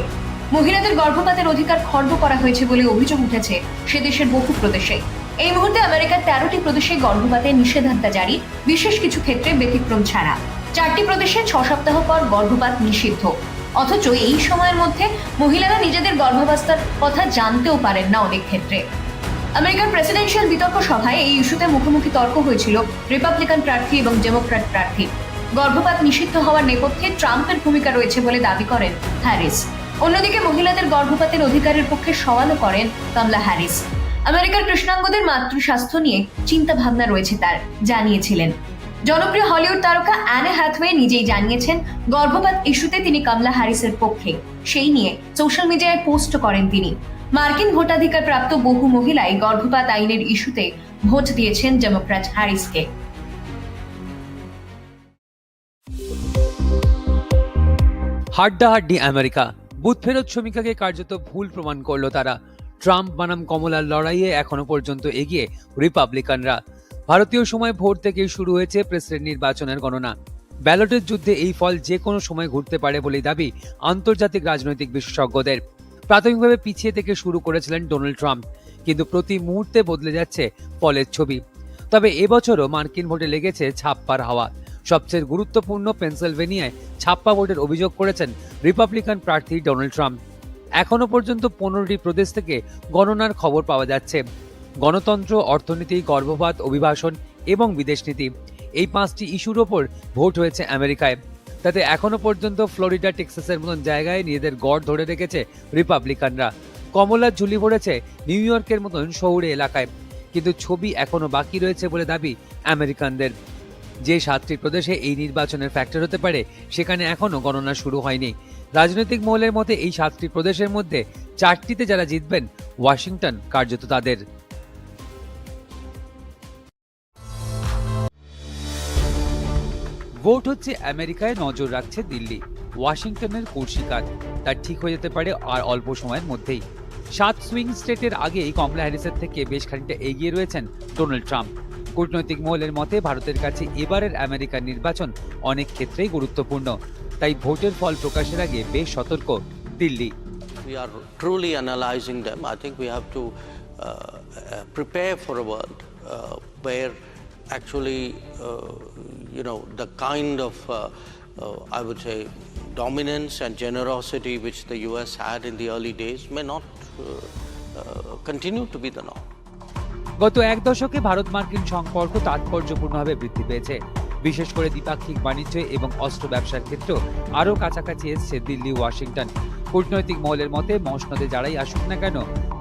মহিলাদের গর্ভপাতের অধিকার খর্ব করা হয়েছে বলে অভিযোগ উঠেছে সে দেশের বহু প্রদেশে। এই মুহূর্তে আমেরিকার 13টি প্রদেশে গর্ভপাতে নিষেধাজ্ঞা জারি, বিশেষ কিছু ক্ষেত্রে ব্যতিক্রম ছাড়া। 4টি প্রদেশে 6 সপ্তাহ পর গর্ভপাত নিষিদ্ধ। অথচ এই সময়ের মধ্যে মহিলারা নিজেদের গর্ভাবস্থার কথা জানতেও পারেন না অনেক ক্ষেত্রে। আমেরিকার প্রেসিডেন্সিয়াল বিতর্ক সভায় এই ইস্যুতে মুখোমুখি তর্ক হয়েছিল রিপাবলিকান প্রার্থী এবং ডেমোক্র্যাট প্রার্থী। গর্ভপাত নিষিদ্ধ হওয়ার নেপথ্যে ট্রাম্পের ভূমিকা রয়েছে বলে দাবি করেন হ্যারিস। অন্যদিকে মহিলাদের গর্ভপাতের অধিকারের পক্ষে সওয়ালও করেন কামলা হ্যারিস। আমেরিকার কৃষ্ণাঙ্গদের মাতৃস্বাস্থ্য নিয়ে চিন্তা ভাবনা রয়েছে তার, জানিয়েছিলেন। জনপ্রিয় হলিউড তারকা অ্যানে হ্যাথওয়ে নিজেই জানিয়েছেন গর্ভপাত ইস্যুতে তিনি কামলা হ্যারিসের পক্ষে। সেই নিয়ে সোশ্যাল মিডিয়ায় পোস্ট করেন তিনি। মার্কিন ভোটাধিকার প্রাপ্ত বহু মহিলাই গর্ভপাত আইনের ইস্যুতে ভোট দিয়েছেন ডেমোক্র্যাট হ্যারিসকে। হাড্ডাহাড্ডি আমেরিকা, বুথ ফেরত সমীক্ষাকে কার্যত ভুল প্রমাণ করলো তারা। ট্রাম্প বনাম কমলার লড়াইয়ে এখনো পর্যন্ত এগিয়ে রিপাবলিকানরা। ভারতীয় সময় ভোর থেকেই শুরু হয়েছে প্রেসিডেন্ট নির্বাচনের গণনা। ব্যালটের যুদ্ধে এই ফল যে কোনো সময় ঘুরতে পারে বলেই দাবি আন্তর্জাতিক রাজনৈতিক বিশেষজ্ঞদের। প্রাথমিকভাবে পিছিয়ে থেকে শুরু করেছিলেন ডোনাল্ড ট্রাম্প, কিন্তু প্রতি মুহূর্তে বদলে যাচ্ছে ফলের ছবি। তবে এবছরও মার্কিন ভোটে লেগেছে ছাপ্পার হাওয়া। সবচেয়ে গুরুত্বপূর্ণ পেনসিলভেনিয়ায় ছাপ্পা ভোটের অভিযোগ করেছেন রিপাবলিকান প্রার্থী ডোনাল্ড ট্রাম্প। এখনো পর্যন্ত 15টি প্রদেশ থেকে গণনার খবর পাওয়া যাচ্ছে। গণতন্ত্র, অর্থনীতি, গর্ভপাত, অভিবাসন এবং বিদেশ নীতি, এই 5টি ইস্যুর ওপর ভোট হয়েছে আমেরিকায়। তাতে এখনো পর্যন্ত ফ্লোরিডা, টেক্সাসের মতন জায়গায় নিজেদের গড় ধরে রেখেছে রিপাবলিকানরা। কমলার ঝুলি পড়েছে নিউ ইয়র্কের মতন শহুরে এলাকায়, কিন্তু ছবি এখনো বাকি রয়েছে বলে দাবি আমেরিকানদের। যে 7টি প্রদেশে এই নির্বাচনের ফ্যাক্টর হতে পারে সেখানে এখনো গণনা শুরু হয়নি। রাজনৈতিক মহলের মতে এই 7টি প্রদেশের মধ্যে 4টিতে যারা জিতবেন, ওয়াশিংটন কার্যত তাদের। ভোট হচ্ছে আমেরিকায়, নজর রাখছে দিল্লি। ওয়াশিংটনের কুর্সিকার তার ঠিক হয়ে যেতে পারে আর অল্প সময়ের মধ্যেই। 7 সুইং স্টেটের আগেই কমলা হ্যারিসের থেকে বেশ খানিকটা এগিয়ে রয়েছেন ডোনাল্ড ট্রাম্প। কূটনৈতিক মহলের মতে ভারতের কাছে এবারের আমেরিকার নির্বাচন অনেক ক্ষেত্রেই গুরুত্বপূর্ণ, তাই ভোটের ফল প্রকাশের আগে বেশ সতর্ক Delhi. We are truly analyzing them. I think we have to prepare for a world where actually, the kind of, I would say, dominance and generosity which the US had in the early days may not continue to be the norm. গত এক দশকে ভারত মার্কিন সম্পর্ক তাৎপর্যপূর্ণভাবে বৃদ্ধি পেয়েছে। বিশেষ করে দ্বিপাক্ষিক বাণিজ্য এবং অস্ত্র ব্যবসার ক্ষেত্রেও আরও কাছাকাছি এসছে দিল্লি, ওয়াশিংটন। কূটনৈতিক মহলের মতে মসনদে যারাই আসুক না কেন,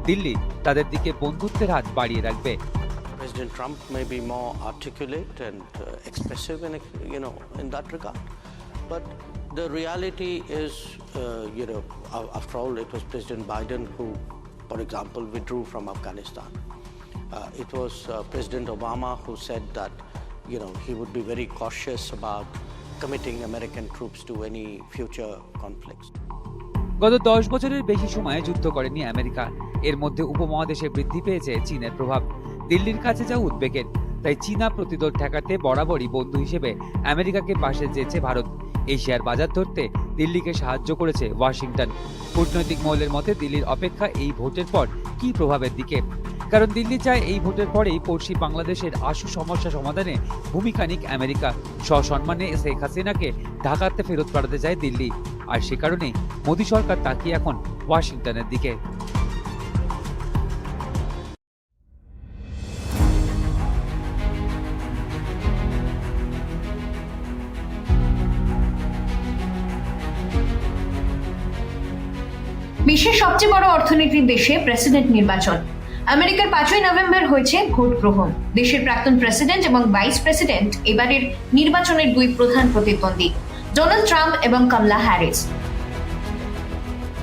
দিল্লি তাদের দিকে বন্ধুত্বের হাত বাড়িয়ে রাখবে। President Trump may be more articulate and expressive in that regard, but the reality is, after all, it was President Biden who, for example, withdrew from Afghanistan. It was President Obama who said that, he would be very cautious about committing American troops to any future conflicts. গত 10 বছরের বেশি সময়ে যুদ্ধ করেনি America. এর মধ্যে উপমহাদেশে বৃদ্ধি পেয়েছে চীনের প্রভাব। দিল্লির কাছে যা উদ্বেগের, তাই চীনা প্রতিরোধ ঠেকাতে বরাবরই বন্ধু হিসেবে আমেরিকাকে পাশে চেয়েছে ভারত। এশিয়ার বাজার ধরতে দিল্লিকে সাহায্য করেছে ওয়াশিংটন। কূটনৈতিক মহলের মতে দিল্লির অপেক্ষা এই ভোটের পর কি প্রভাবের দিকে, কারণ দিল্লি চায় এই ভোটের পরেই পড়শি বাংলাদেশের আশু সমস্যা সমাধানে ভূমিকা নিক আমেরিকা। সসম্মানে শেখ হাসিনাকে ঢাকাতে ফেরত পাঠাতে চায় দিল্লি, আর সে কারণেই মোদী সরকার তাকিয়ে এখন ওয়াশিংটনের দিকে। বিশ্বের সবচেয়ে বড় অর্থনীতির দেশে প্রেসিডেন্ট নির্বাচন। আমেরিকার 5ই নভেম্বর হয়েছে ভোট গ্রহণ। দেশের প্রাক্তন প্রেসিডেন্ট এবং ভাইস প্রেসিডেন্ট এবারের নির্বাচনের 2 প্রধান প্রতিদ্বন্দ্বী, ডোনাল্ড ট্রাম্প এবং কামলা হ্যারিস।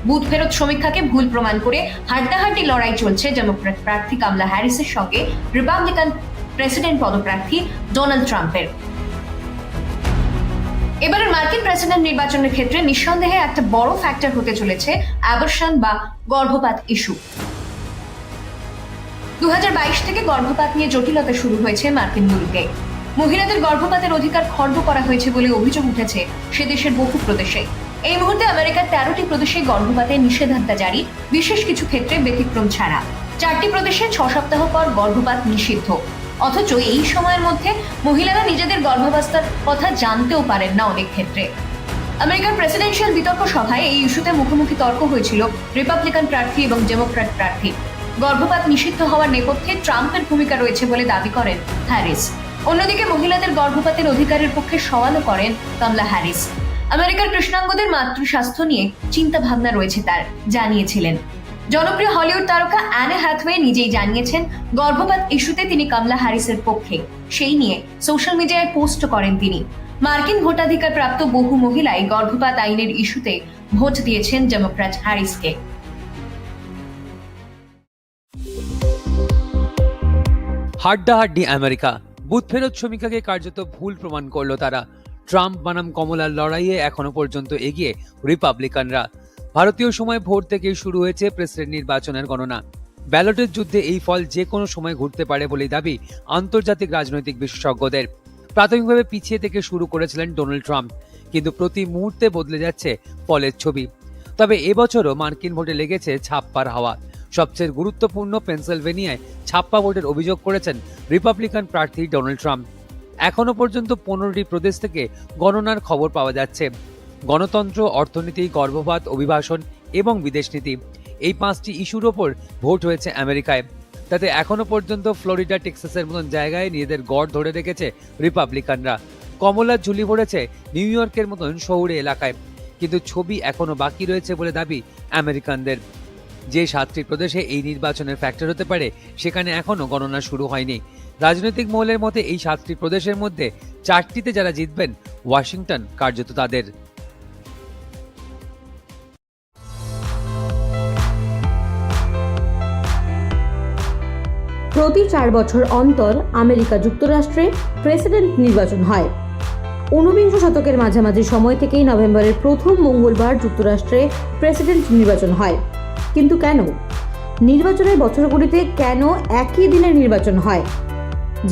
বুথ ফেরত সমীক্ষাকে ভুল প্রমাণ করে হাড্ডাহাড্ডি লড়াই চলছে ডেমোক্র্যাট প্রার্থী কামলা হ্যারিসের সঙ্গে রিপাবলিকান প্রেসিডেন্ট পদপ্রার্থী ডোনাল্ড ট্রাম্পের। এবারের মার্কিন প্রেসিডেন্ট নির্বাচনের ক্ষেত্রে নিঃসন্দেহে একটা বড় ফ্যাক্টর হতে চলেছে অ্যাবর্শন বা গর্ভপাত ইস্যু। 2022 থেকে গর্ভপাত নিয়ে জটিলতা শুরু হয়েছে মার্কিন মুলুকে। মহিলাদের গর্ভপাতের অধিকার খর্ব করা হয়েছে বলে অভিযোগ উঠেছে সে দেশের বহু প্রদেশে। এই মুহূর্তে আমেরিকার 13টি প্রদেশে গর্ভপাতে নিষেধাজ্ঞা জারি, বিশেষ কিছু ক্ষেত্রে ব্যতিক্রম ছাড়া। 4টি প্রদেশে 6 সপ্তাহ পর গর্ভপাত নিষিদ্ধ। অথচ এই সময়ের মধ্যে মহিলারা নিজেদের গর্ভাবস্থার কথা জানতেও পারেন না অনেক ক্ষেত্রে। আমেরিকার প্রেসিডেন্সিয়াল বিতর্ক সভায় এই ইস্যুতে মুখোমুখি তর্ক হয়েছিল রিপাবলিকান প্রার্থী এবং ডেমোক্র্যাট প্রার্থী। গর্ভপাত নিষিদ্ধ হওয়ার নেপথ্যে ট্রাম্পের ভূমিকা রয়েছে বলে দাবি করেন হ্যারিস। অন্যদিকে মহিলাদের গর্ভপাতের অধিকারের পক্ষে সওয়ালও করেন কমলা হ্যারিস। আমেরিকার কৃষ্ণাঙ্গদের মাতৃস্বাস্থ্য নিয়ে চিন্তা ভাবনা রয়েছে তার, জানিয়েছিলেন। জনপ্রিয় হলিউড তারকা অ্যানে হ্যাথওয়ে নিজেই জানিয়েছেন গর্ভপাত ইস্যুতে তিনি কমলা হ্যারিসের পক্ষে। সেই নিয়ে সোশ্যাল মিডিয়ায় পোস্ট করেন তিনি। মার্কিন ভোটাধিকার প্রাপ্ত বহু মহিলাই গর্ভপাত আইনের ইস্যুতে ভোট দিয়েছেন ডেমোক্র্যাট হ্যারিসকে। হাড্ডাহাড্ডি আমেরিকা, বুথ ফেরত শ্রমিকাকে কার্যত ভুল প্রমাণ করলো তারা। ট্রাম্প বনাম কমলার লড়াইয়ে এখনো পর্যন্ত এগিয়ে রিপাবলিকানরা। ভারতীয় সময় ভোর থেকেই শুরু হয়েছে প্রেসিডেন্ট নির্বাচনের গণনা। ব্যালটের যুদ্ধে এই ফল যে কোনো সময় ঘুরতে পারে বলেই দাবি আন্তর্জাতিক রাজনৈতিক বিশেষজ্ঞদের। প্রাথমিকভাবে পিছিয়ে থেকে শুরু করেছিলেন ডোনাল্ড ট্রাম্প, কিন্তু প্রতি মুহূর্তে বদলে যাচ্ছে ফলের ছবি। তবে এবছরও মার্কিন ভোটে লেগেছে ছাপ্পার হাওয়া। সবচেয়ে গুরুত্বপূর্ণ পেনসিলভেনিয়ায় ছাপ্পা ভোটের অভিযোগ করেছেন রিপাবলিকান প্রার্থী ডোনাল্ড ট্রাম্প। এখনো পর্যন্ত 15টি প্রদেশ থেকে গণনার খবর পাওয়া যাচ্ছে। গণতন্ত্র, অর্থনীতি, গর্ভপাত, অভিবাসন এবং বিদেশ নীতি, এই 5টি ইস্যুর ওপর ভোট হয়েছে আমেরিকায়। তাতে এখনো পর্যন্ত ফ্লোরিডা, টেক্সাসের মতন জায়গায় নিজেদের গড় ধরে রেখেছে রিপাবলিকানরা। কমলার ঝুলি পড়েছে নিউ ইয়র্কের মতন শহুরে এলাকায়, কিন্তু ছবি এখনো বাকি রয়েছে বলে দাবি আমেরিকানদের। যে 7টি প্রদেশে এই নির্বাচনের ফ্যাক্টর হতে পারে সেখানে এখনো গণনা শুরু হয়নি। রাজনৈতিক মহলের মতে এই 7টি প্রদেশের মধ্যে 4টিতে যারা জিতবেন, ওয়াশিংটন কার্যত তাদের। প্রতি 4 বছর অন্তর আমেরিকা যুক্তরাষ্ট্রে প্রেসিডেন্ট নির্বাচন হয়। 19 শতকের মাঝামাঝি সময় থেকেই নভেম্বরের প্রথম মঙ্গলবার যুক্তরাষ্ট্রে প্রেসিডেন্ট নির্বাচন হয়। কিন্তু কেন নির্বাচনের বছরগুলিতে কেন একই দিনে নির্বাচন হয়?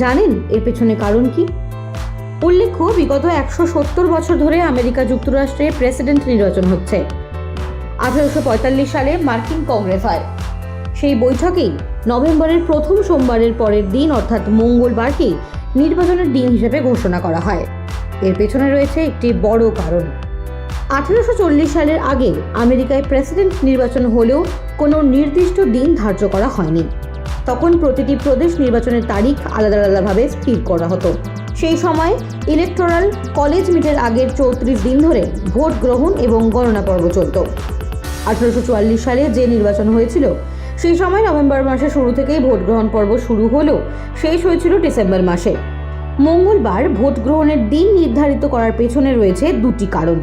জানেন এর পেছনে কারণ কি? উল্লেখ্য, বিগত 170 বছর ধরে আমেরিকা যুক্তরাষ্ট্রে প্রেসিডেন্ট নির্বাচন হচ্ছে। 1845 সালে মার্কিন কংগ্রেস হয়। সেই বৈঠকেই নভেম্বরের প্রথম সোমবারের পরের দিন অর্থাৎ মঙ্গলবারকেই নির্বাচনের দিন হিসেবে ঘোষণা করা হয়। এর পেছনে রয়েছে একটি বড় কারণ। 1840 সালের আগে আমেরিকায় প্রেসিডেন্ট নির্বাচন হলেও কোনো নির্দিষ্ট দিন ধার্য করা হয়নি। তখন প্রতিটি প্রদেশ নির্বাচনের তারিখ আলাদা আলাদাভাবে স্থির করা হতো। সেই সময় ইলেকটোরাল কলেজ মিটের আগের 34 দিন ধরে ভোট গ্রহণ এবং গণনা পর্ব চলত। 1844 সালে যে নির্বাচন হয়েছিল সেই সময় নভেম্বর মাসের শুরু থেকেই ভোট গ্রহণ পর্ব শুরু হলেও শেষ হয়েছিল ডিসেম্বর মাসে। মঙ্গলবার ভোট গ্রহণের দিন নির্ধারিত করার পেছনে রয়েছে দুটি কারণ।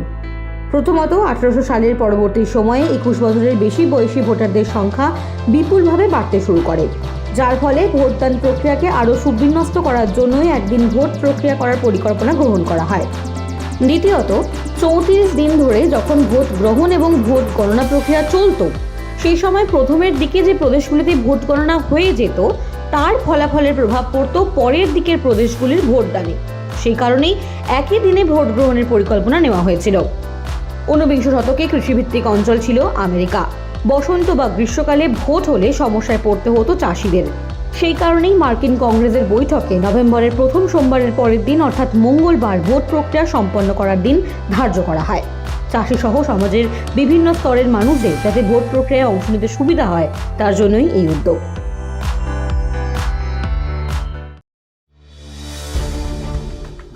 প্রথমত, 1800 সালের পরবর্তী সময়ে 21 বছরের বেশি বয়সী ভোটারদের সংখ্যা বিপুলভাবে বাড়তে শুরু করে, যার ফলে ভোটদান প্রক্রিয়াকে আরও সুবিন্যস্ত করার জন্যই একদিন ভোট প্রক্রিয়া করার পরিকল্পনা গ্রহণ করা হয়। দ্বিতীয়ত, 34 দিন ধরে যখন ভোট গ্রহণ এবং ভোট গণনা প্রক্রিয়া চলত, সেই সময় প্রথমের দিকে যে প্রদেশগুলিতে ভোট গণনা হয়ে যেত তার ফলাফলের প্রভাব পড়ত পরের দিকের প্রদেশগুলির ভোটদানে। সেই কারণেই একই দিনে ভোট গ্রহণের পরিকল্পনা নেওয়া হয়েছিল। 19 শতকে কৃষিভিত্তিক অঞ্চল ছিল আমেরিকা। বসন্ত বা গ্রীষ্মকালে ভোট হলে সমস্যায় পড়তে হতো চাষিদের। সেই কারণেই মার্কিন কংগ্রেসের বৈঠকে নভেম্বরের প্রথম সোমবারের পরের দিন অর্থাৎ মঙ্গলবার ভোট প্রক্রিয়া সম্পন্ন করার দিন ধার্য করা হয়। চাষি সহ সমাজের বিভিন্ন স্তরের মানুষদের যাতে ভোট প্রক্রিয়ায় অংশ নিতে সুবিধা হয় তার জন্যই এই উদ্যোগ।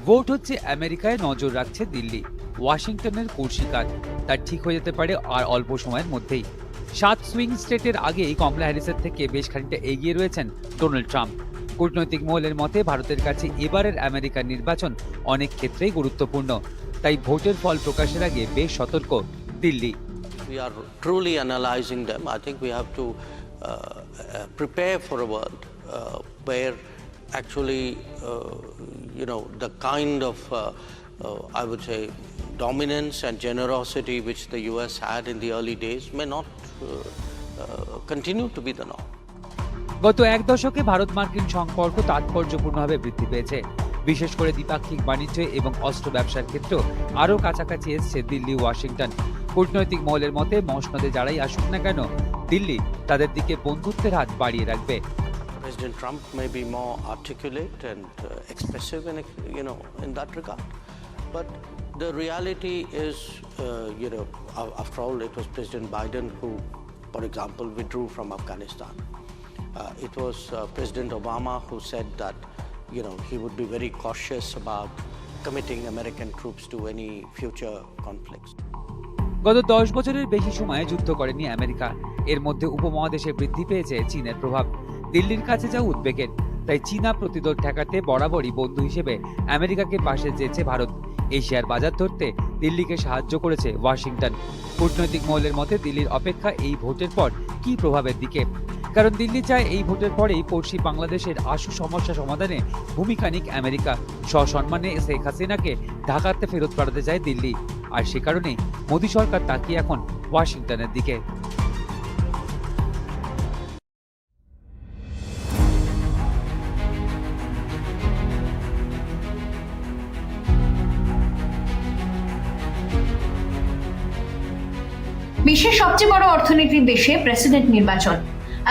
ভোট হচ্ছে আমেরিকায়, নজর রাখছে দিল্লি। ওয়াশিংটনের কুর্সিকার তার ঠিক হয়ে যেতে পারে আর অল্প সময়ের মধ্যেই। 7 সুইং স্টেটের আগেই কমলা হ্যারিসের থেকে বেশ খানিকটা এগিয়ে রয়েছেন ডোনাল্ড ট্রাম্প। কূটনৈতিক মহলের মতে ভারতের কাছে এবারের আমেরিকার নির্বাচন অনেক ক্ষেত্রেই গুরুত্বপূর্ণ, তাই ভোটের ফল প্রকাশের আগে বেশ সতর্ক Delhi. We are truly analyzing them. I think we have to prepare for a world where actually, the kind of, I would say, dominance and generosity which the US had in the early days may not continue to be the norm. গত এক দশকে ভারত মার্কিন সম্পর্ক তাৎপর্যপূর্ণভাবে বৃদ্ধি পেয়েছে। বিশেষ করে দ্বিপাক্ষিক বাণিজ্য এবং অস্ত্র ব্যবসার ক্ষেত্রেও আরও কাছাকাছি এসছে দিল্লি ওয়াশিংটন। কূটনৈতিক মহলের মতে মসনদে যারাই আসুক না কেন, দিল্লি তাদের দিকে বন্ধুত্বের হাত বাড়িয়ে রাখবে। President Trump may be more articulate and expressive in that regard, but the reality is, after all, it was President Biden who, for example, withdrew from Afghanistan. It was President Obama who said that, he would be very cautious about committing American troops to any future conflicts. গত 10 বছরের বেশি সময়ে যুদ্ধ করেনি America. এর মধ্যে উপমহাদেশে বৃদ্ধি পেয়েছে চীনের প্রভাব। দিল্লির কাছে যা উদ্বেগের, তাই চীনা প্রতিরোধ ঠেকাতে বরাবরই বন্ধু হিসেবে আমেরিকাকে পাশে চেয়েছে ভারত। এশিয়ার বাজার ধরতে দিল্লিকে সাহায্য করেছে ওয়াশিংটন। কূটনৈতিক মহলের মতে দিল্লির অপেক্ষা এই ভোটের পর কি প্রভাবের দিকে, কারণ দিল্লি চায় এই ভোটের পরেই পড়শি বাংলাদেশের আশু সমস্যা সমাধানে ভূমিকা নিক আমেরিকা। সসম্মানে শেখ হাসিনাকে ঢাকাতে ফেরত পাঠাতে চায় দিল্লি, আর সে কারণেই মোদী সরকার তাকিয়ে এখন ওয়াশিংটনের দিকে। বিশ্বের সবচেয়ে বড় অর্থনীতির দেশে প্রেসিডেন্ট নির্বাচন।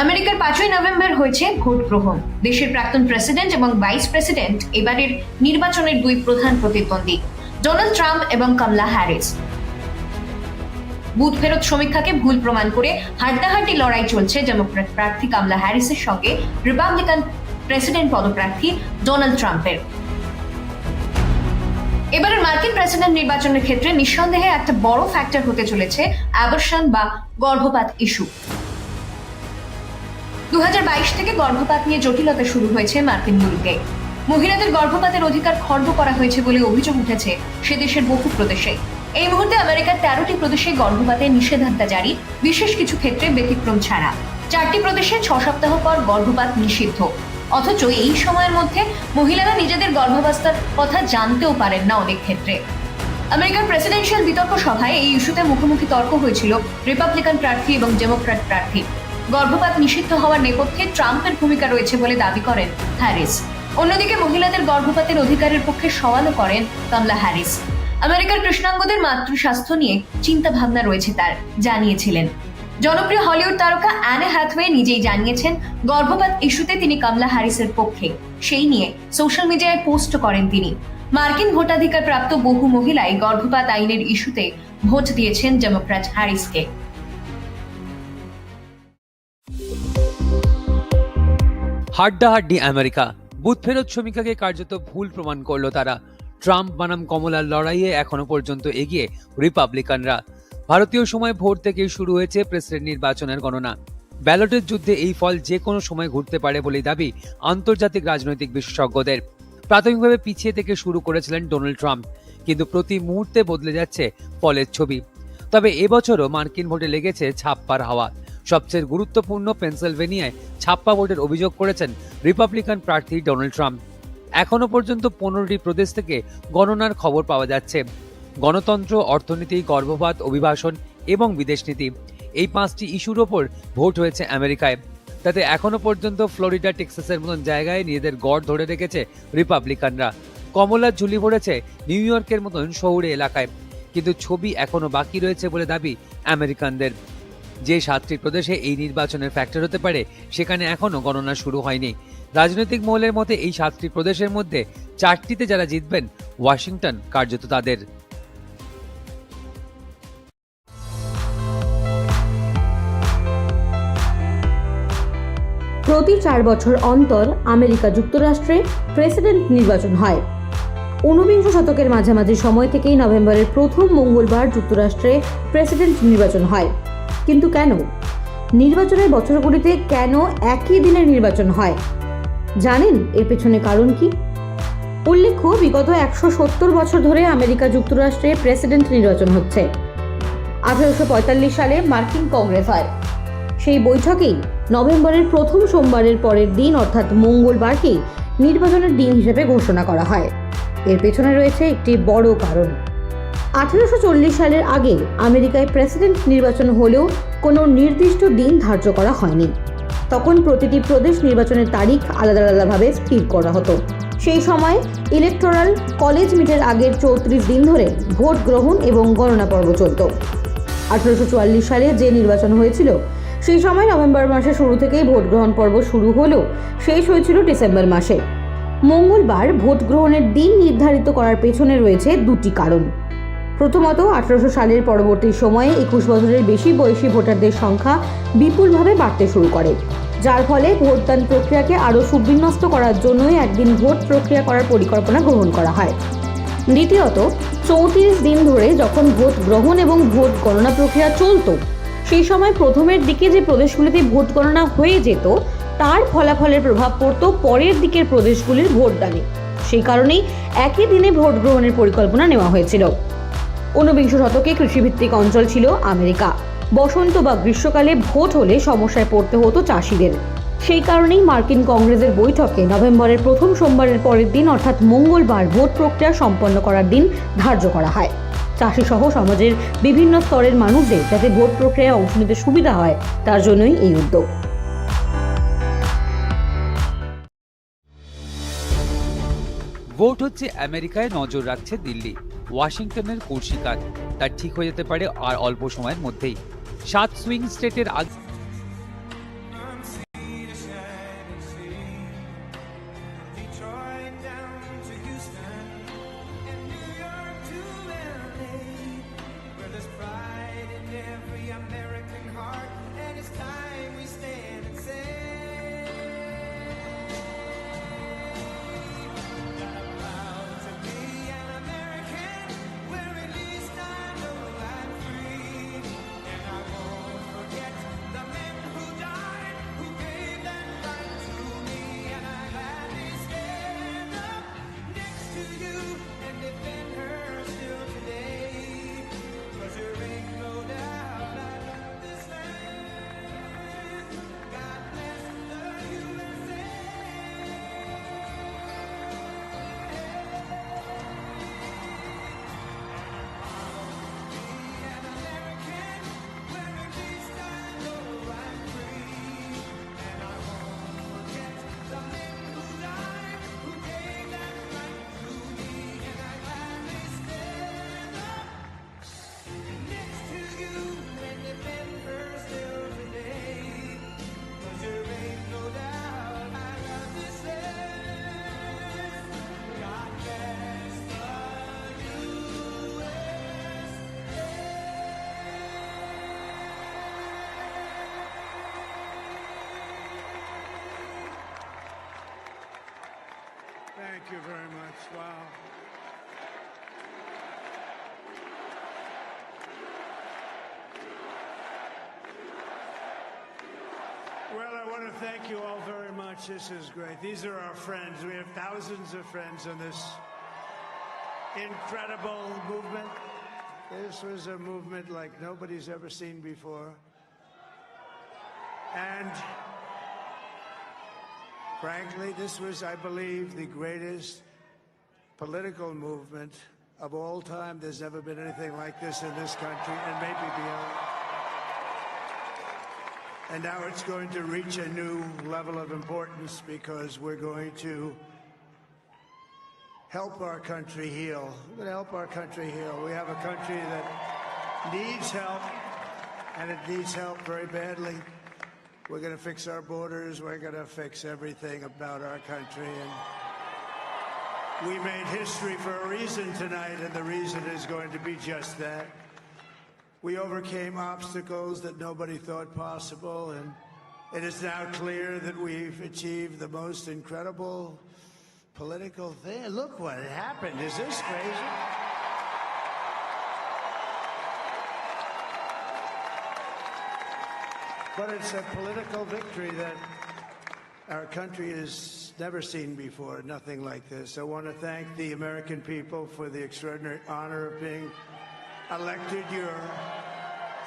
আমেরিকার 5ই নভেম্বর হয়েছে ভোট গ্রহণ। দেশের প্রাক্তন প্রেসিডেন্ট এবং ভাইস প্রেসিডেন্ট এবারের নির্বাচনের দুই প্রধান প্রতিদ্বন্দ্বী, ডোনাল্ড ট্রাম্প এবং কমলা হ্যারিস। বুথ ফেরত সমীক্ষাকে ভুল প্রমাণ করে হাড্ডাহাড্ডি লড়াই চলছে ডেমোক্র্যাট প্রার্থী কমলা হ্যারিসের সঙ্গে রিপাবলিকান প্রেসিডেন্ট পদপ্রার্থী ডোনাল্ড ট্রাম্পের। এবারের মার্কিন প্রেসিডেন্ট নির্বাচনের ক্ষেত্রে নিঃসন্দেহে একটা বড় ফ্যাক্টর হতে চলেছে অ্যাবর্শন বা গর্ভপাত ইস্যু। 2022 থেকে গর্ভপাত নিয়ে জটিলতা শুরু হয়েছে মার্কিন মুলুকে। মহিলাদের গর্ভপাতের অধিকার খর্ব করা হয়েছে বলে অভিযোগ উঠেছে সে দেশের বহু প্রদেশে। এই মুহূর্তে আমেরিকার 13টি প্রদেশে গর্ভপাতের নিষেধাজ্ঞা জারি, বিশেষ কিছু ক্ষেত্রে ব্যতিক্রম ছাড়া। 4টি প্রদেশে 6 সপ্তাহ পর গর্ভপাত নিষিদ্ধ। অথচ এই সময়ের মধ্যে মহিলারা নিজেদের গর্ভাবস্থার কথা জানতেও পারেন না অনেক ক্ষেত্রে। আমেরিকার প্রেসিডেন্সিয়াল বিতর্ক সভায় এই ইস্যুতে মুখোমুখি তর্ক হয়েছিল রিপাবলিকান প্রার্থী এবং ডেমোক্র্যাট প্রার্থী। গর্ভপাত নিষিদ্ধ হওয়ার নেপথ্যে ট্রাম্পের ভূমিকা রয়েছে বলে দাবি করেন হ্যারিস। অন্যদিকে মহিলাদের গর্ভপাতের অধিকারের পক্ষে সওয়ালও করেন কমলা হ্যারিস। আমেরিকার কৃষ্ণাঙ্গদের মাতৃস্বাস্থ্য নিয়ে চিন্তা ভাবনা রয়েছে তার, জানিয়েছিলেন। জনপ্রিয় হলিউড তারকা অ্যানে হ্যাথওয়ে নিজেই জানিয়েছেন গর্ভপাত ইস্যুতে তিনি কমলা হ্যারিসের পক্ষে। সেই নিয়ে সোশ্যাল মিডিয়ায় পোস্ট করেন তিনি। মার্কিন ভোটাধিকার প্রাপ্ত বহু মহিলাই গর্ভপাত আইনের ইস্যুতে ভোট দিয়েছেন ডেমোক্র্যাট হ্যারিসকে। হাড্ডাহাড্ডি আমেরিকা, বুথ ফেরত সমীক্ষাকে কার্যত ভুল প্রমাণ করলো তারা। ট্রাম্প বনাম কমলার লড়াইয়ে এখনো পর্যন্ত এগিয়ে রিপাবলিকানরা। ভারতীয় সময় ভোর থেকেই শুরু হয়েছে প্রেসিডেন্ট নির্বাচনের গণনা। ব্যালটের যুদ্ধে এই ফল যে কোনো সময় ঘটতে পারে বলে দাবি আন্তর্জাতিক রাজনৈতিক বিশেষজ্ঞদের। প্রাথমিকভাবে পিছিয়ে থেকে শুরু করেছিলেন ডোনাল্ড ট্রাম্প, কিন্তু প্রতি মুহূর্তে বদলে যাচ্ছে ফলের ছবি। তবে এবছরও মার্কিন ভোটে লেগেছে ছাপ্পার হাওয়া। সবচেয়ে গুরুত্বপূর্ণ পেনসিলভেনিয়ায় ছাপ্পা ভোটের অভিযোগ করেছেন রিপাবলিকান প্রার্থী ডোনাল্ড ট্রাম্প। এখনো পর্যন্ত 15টি প্রদেশ থেকে গণনার খবর পাওয়া যাচ্ছে। গণতন্ত্র, অর্থনীতি, গর্ভপাত, অভিবাসন এবং বিদেশ নীতি, এই 5টি ইস্যুর ওপর ভোট হয়েছে আমেরিকায়। তাতে এখনো পর্যন্ত ফ্লোরিডা, টেক্সাসের মতন জায়গায় নিজেদের গড় ধরে রেখেছে রিপাবলিকানরা। কমলার ঝুলি পড়েছে নিউ ইয়র্কের মতন শহুরে এলাকায়, কিন্তু ছবি এখনো বাকি রয়েছে বলে দাবি আমেরিকানদের। যে 7টি প্রদেশে এই নির্বাচনের ফ্যাক্টর হতে পারে সেখানে এখনো গণনা শুরু হয়নি। রাজনৈতিক মহলের মতে এই 7টি প্রদেশের মধ্যে 4টিতে যারা জিতবেন, ওয়াশিংটন কার্যত তাদের। প্রতি 4 বছর অন্তর আমেরিকা যুক্তরাষ্ট্রে প্রেসিডেন্ট নির্বাচন হয়। 19 শতকের মাঝামাঝি সময় থেকেই নভেম্বরের প্রথম মঙ্গলবার যুক্তরাষ্ট্রে প্রেসিডেন্ট নির্বাচন হয়। কিন্তু কেন? নির্বাচনের বছরগুলিতে কেন একই দিনের নির্বাচন হয়? জানেন এর পেছনে কারণ কি? উল্লেখ্য, বিগত 170 বছর ধরে আমেরিকা যুক্তরাষ্ট্রে প্রেসিডেন্ট নির্বাচন হচ্ছে। 1845 সালে মার্কিন কংগ্রেস হয়। সেই বৈঠকেই নভেম্বরের প্রথম সোমবারের পরের দিন অর্থাৎ মঙ্গলবারকেই নির্বাচনের দিন হিসেবে ঘোষণা করা হয়। এর পেছনে রয়েছে একটি বড় কারণ। 1840 সালের আগে আমেরিকায় প্রেসিডেন্ট নির্বাচন হলেও কোনো নির্দিষ্ট দিন ধার্য করা হয়নি। তখন প্রতিটি প্রদেশ নির্বাচনের তারিখ আলাদা আলাদাভাবে স্থির করা হতো। সেই সময় ইলেকটোরাল কলেজ মিটের আগের 34 দিন ধরে ভোট গ্রহণ এবং গণনা পর্ব চলত। 1844 সালে যে নির্বাচন হয়েছিল সেই সময় নভেম্বর মাসের শুরু থেকেই ভোট গ্রহণ পর্ব শুরু হলেও শেষ হয়েছিল ডিসেম্বর মাসে। মঙ্গলবার ভোট গ্রহণের দিন নির্ধারিত করার পেছনে রয়েছে দুটি কারণ। প্রথমত, 1800 সালের পরবর্তী সময়ে 21 বছরের বেশি বয়সী ভোটারদের সংখ্যা বিপুলভাবে বাড়তে শুরু করে, যার ফলে ভোটদান প্রক্রিয়াকে আরও সুবিন্যস্ত করার জন্যই একদিন ভোট প্রক্রিয়া করার পরিকল্পনা গ্রহণ করা হয়। দ্বিতীয়ত, 34 দিন ধরে যখন ভোট গ্রহণ এবং ভোট গণনা প্রক্রিয়া চলত, সেই সময় প্রথমের দিকে যে প্রদেশগুলিতে ভোট গণনা হয়ে যেত তার ফলাফলের প্রভাব পড়ত পরের দিকের প্রদেশগুলির ভোটদানে। সেই কারণেই একই দিনে ভোট গ্রহণের পরিকল্পনা নেওয়া হয়েছিল। 19 শতকে কৃষিভিত্তিক অঞ্চল ছিল আমেরিকা। বসন্ত বা গ্রীষ্মকালে ভোট হলে সমস্যায় পড়তে হতো চাষিদের। সেই কারণেই মার্কিন কংগ্রেসের বৈঠকে নভেম্বরের প্রথম সোমবারের পরের দিন অর্থাৎ মঙ্গলবার ভোট প্রক্রিয়া সম্পন্ন করার দিন ধার্য করা হয়। চাষি সহ সমাজের বিভিন্ন স্তরের মানুষদের যাতে ভোট প্রক্রিয়ায় অংশ নিতে সুবিধা হয় তার জন্যই এই উদ্যোগ। ভোট হচ্ছে আমেরিকায় নজর রাখছে দিল্লি। ওয়াশিংটনের কুর্সিকার তার ঠিক হয়ে যেতে পারে আর অল্প সময়ের মধ্যেই। 7 সুইং স্টেটের আগে Thank you very much. Wow. Well, I want to thank you all very much. This is great. These are our friends. We have thousands of friends in this incredible movement. This was a movement like nobody's ever seen before. And frankly, this was, I believe, the greatest political movement of all time. There's never been anything like this in this country and maybe beyond. And now it's going to reach a new level of importance because we're going to help our country heal. We're going to help our country heal. We have a country that needs help, and it needs help very badly. We're going to fix our borders. We're going to fix everything about our country. And we made history for a reason tonight, and the reason is going to be just that. We overcame obstacles that nobody thought possible, and it is now clear that we've achieved the most incredible political thing. Look what happened. Is this crazy? But it's a political victory that our country has never seen before, nothing like this. I want to thank the American people for the extraordinary honor of being elected your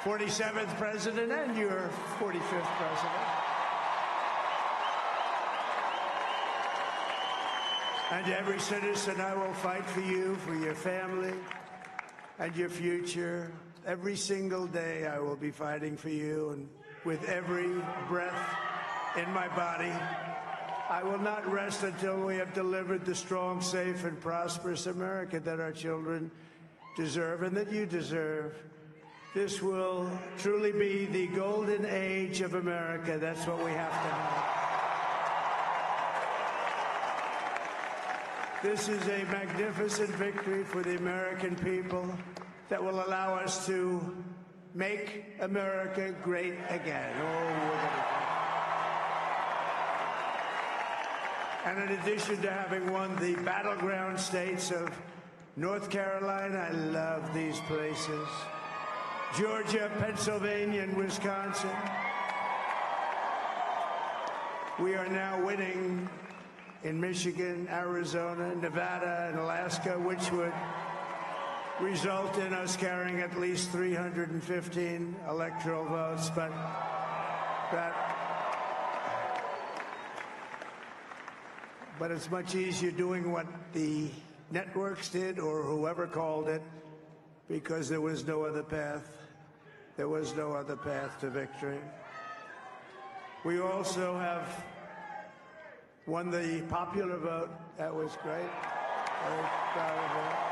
47th president and your 45th president. And every citizen, I will fight for you, for your family, and your future. Every single day, I will be fighting for you, and with every breath in my body, I will not rest until we have delivered the strong, safe, and prosperous America that our children deserve and that you deserve. This will truly be the golden age of America. That's what we have to have. This is a magnificent victory for the American people that will allow us to make America great again. And in addition to having won the battleground states of North Carolina, I love these places, Georgia, Pennsylvania, and Wisconsin, we are now winning in Michigan, Arizona, Nevada, and Alaska, which would result in us carrying at least 315 electoral votes. But it's much easier doing what the networks did or whoever called it, because there was no other path. There was no other path to victory. We also have won the popular vote. That was great. Very proud of that.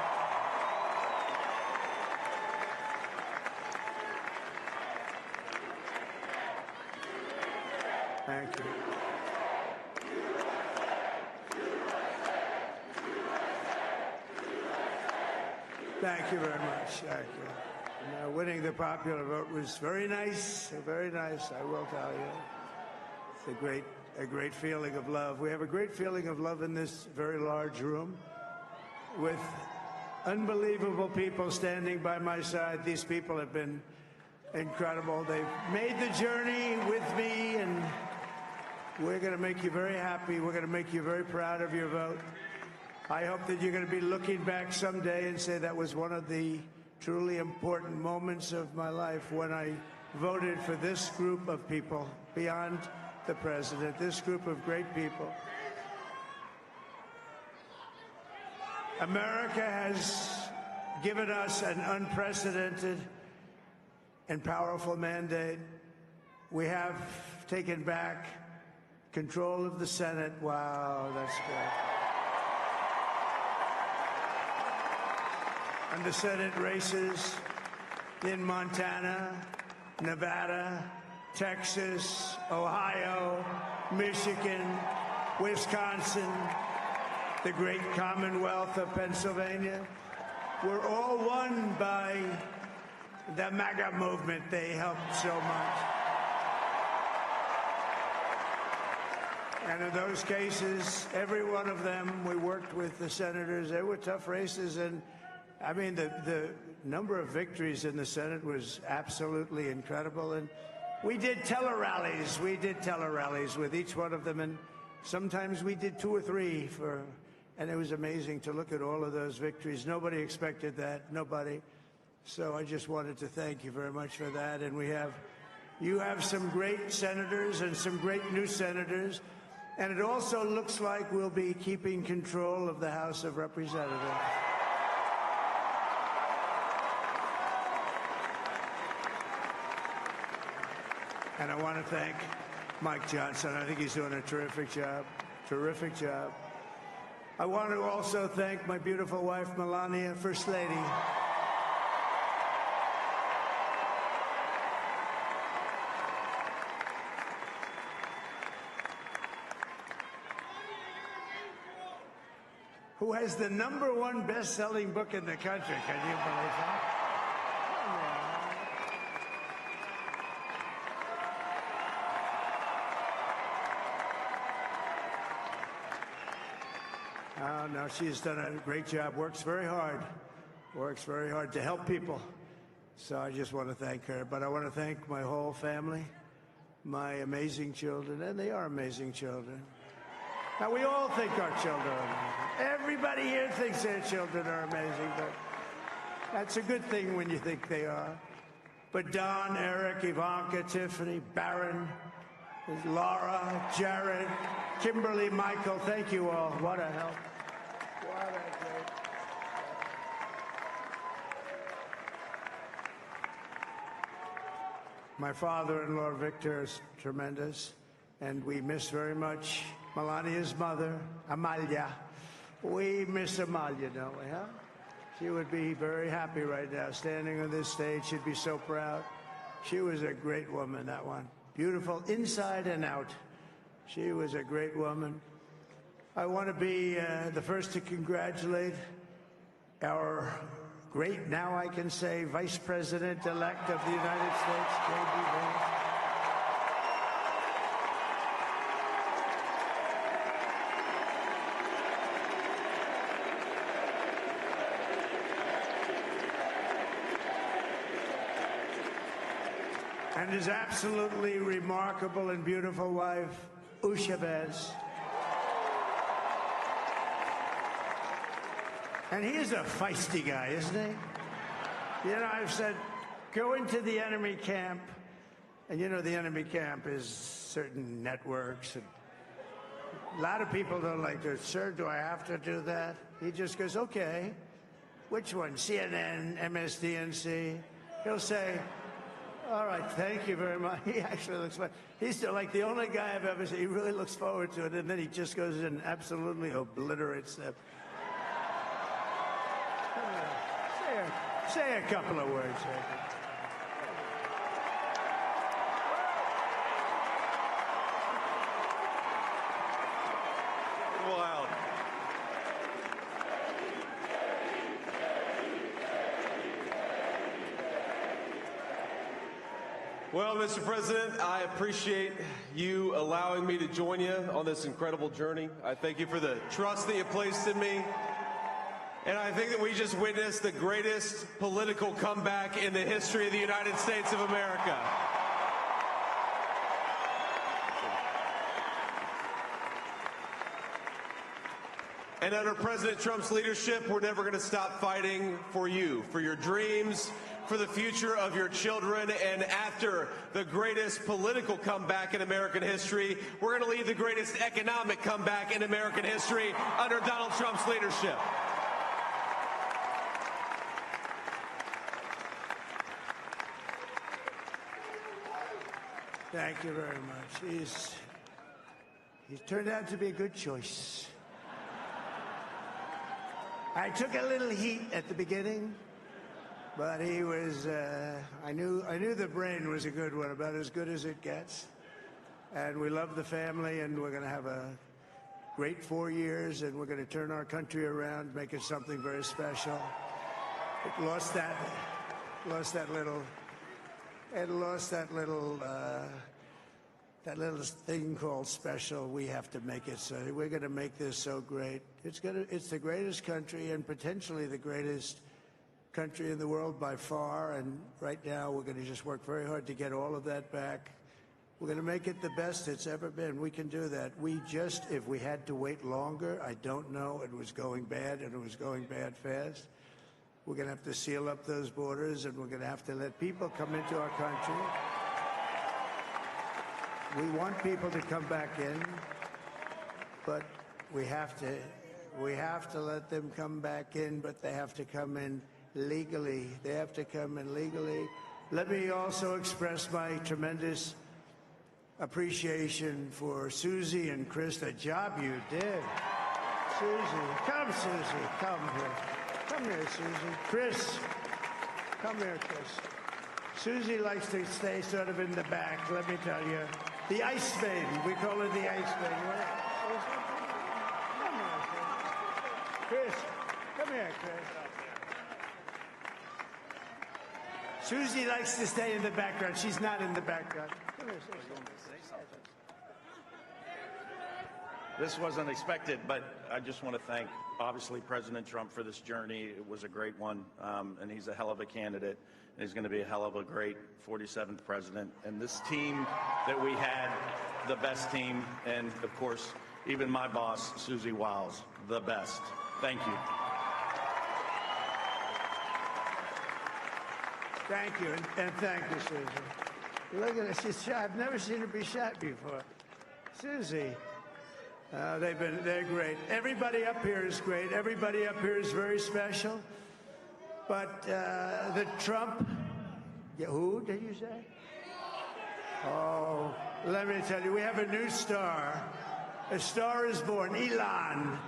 Thank you. Thank you very much. Thank you. Winning the popular vote was very nice, I will tell you. It's a great feeling of love. We have a great feeling of love in this very large room with unbelievable people standing by my side. These people have been incredible. They've made the journey with me, and we're going to make you very happy. We're going to make you very proud of your vote. I hope that you're going to be looking back someday and say that was one of the truly important moments of my life when I voted for this group of people beyond the president, this group of great people. America has given us an unprecedented and powerful mandate. We have taken back control of the Senate. Wow, that's great. And the Senate races in Montana, Nevada, Texas, Ohio, Michigan, Wisconsin, the great Commonwealth of Pennsylvania, were all won by the MAGA movement. They helped so much. And in those cases, every one of them, we worked with the senators. They were tough races, and I mean, the number of victories in the Senate was absolutely incredible. And we did tele-rallies. We did tele-rallies with each one of them. And sometimes we did 2 or 3 and it was amazing to look at all of those victories. Nobody expected that, nobody. So I just wanted to thank you very much for that. And you have some great senators and some great new senators. And it also looks like we'll be keeping control of the House of Representatives. And I want to thank Mike Johnson. I think he's doing a terrific job. Terrific job. I want to also thank my beautiful wife, Melania, First Lady. Who has the #1 best-selling book in the country. Can you believe that? Oh, no, she's done a great job, works very hard to help people. So I just want to thank her. But I want to thank my whole family, my amazing children, and they are amazing children. Now, we all think our children are amazing. Everybody here thinks their children are amazing, but that's a good thing when you think they are. But Don, Eric, Ivanka, Tiffany, Barron, Laura, Jared, Kimberly, Michael, thank you all. What a help. What a great. My father-in-law, Victor, is tremendous, and we miss very much Melania's mother, Amalia. We miss Amalia, don't we, huh? She would be very happy right now, standing on this stage. She'd be so proud. She was a great woman, that one. Beautiful inside and out. She was a great woman. I want to be the first to congratulate our great, now I can say, Vice President-elect of the United States, J.D. Vance. And his absolutely remarkable and beautiful wife, Usha Vance. And he is a feisty guy, isn't he? You know, I've said, go into the enemy camp, and you know the enemy camp is certain networks. And a lot of people don't like to, sir, do I have to do that? He just goes, okay, which one? CNN, MSDNC? He'll say, all right, thank you very much. He actually looks fun. He's like the only guy I've ever seen. He really looks forward to it, and then he just goes in and absolutely obliterates them. Say a couple of words. Wild. Well, Mr. President, I appreciate you allowing me to join you on this incredible journey. I thank you for the trust that you placed in me. And I think that we just witnessed the greatest political comeback in the history of the United States of America. And under President Trump's leadership, we're never going to stop fighting for you, for your dreams, for the future of your children. And after the greatest political comeback in American history, we're going to lead the greatest economic comeback in American history under Donald Trump's leadership. Thank you very much. He's turned out to be a good choice. I took a little heat at the beginning, but he was, I knew the brain was a good one, about as good as it gets. And we love the family, and we're going to have a great 4 years, and we're going to turn our country around, make it something very special. It lost that little thing called special. We have to make it so. We're going to make this so great. It's the greatest country and potentially the greatest country in the world by far. And right now, we're going to just work very hard to get all of that back. We're going to make it the best it's ever been. We can do that. If we had to wait longer, I don't know. It was going bad, and it was going bad fast. We're going to have to seal up those borders, and we're going to have to let people come into our country. We want people to come back in, but we have to let them come back in, but they have to come in legally. They have to come in legally. Let me also express my tremendous appreciation for Susie and Chris, the job you did. Susie, come here. Come here, Susie. Chris, come here, Chris. Susie likes to stay sort of in the back, let me tell you. The Ice Maiden, we call her the Ice Maiden. Come here, Chris. Come here, Chris. Susie likes to stay in the background. She's not in the background. Come here, Susie. This wasn't expected, but I just want to thank, obviously, President Trump for this journey. It was a great one, and he's a hell of a candidate. And he's going to be a hell of a great 47th president. And this team that we had, the best team, and, of course, even my boss, Susie Wiles, the best. Thank you. Thank you, and thank you, Susie. Look at her. She's shy. I've never seen her be shy before. Susie. They're great. Everybody up here is great. Everybody up here is very special. But the Trump, who did you say? Oh, let me tell you, we have a new star. A star is born, Elon.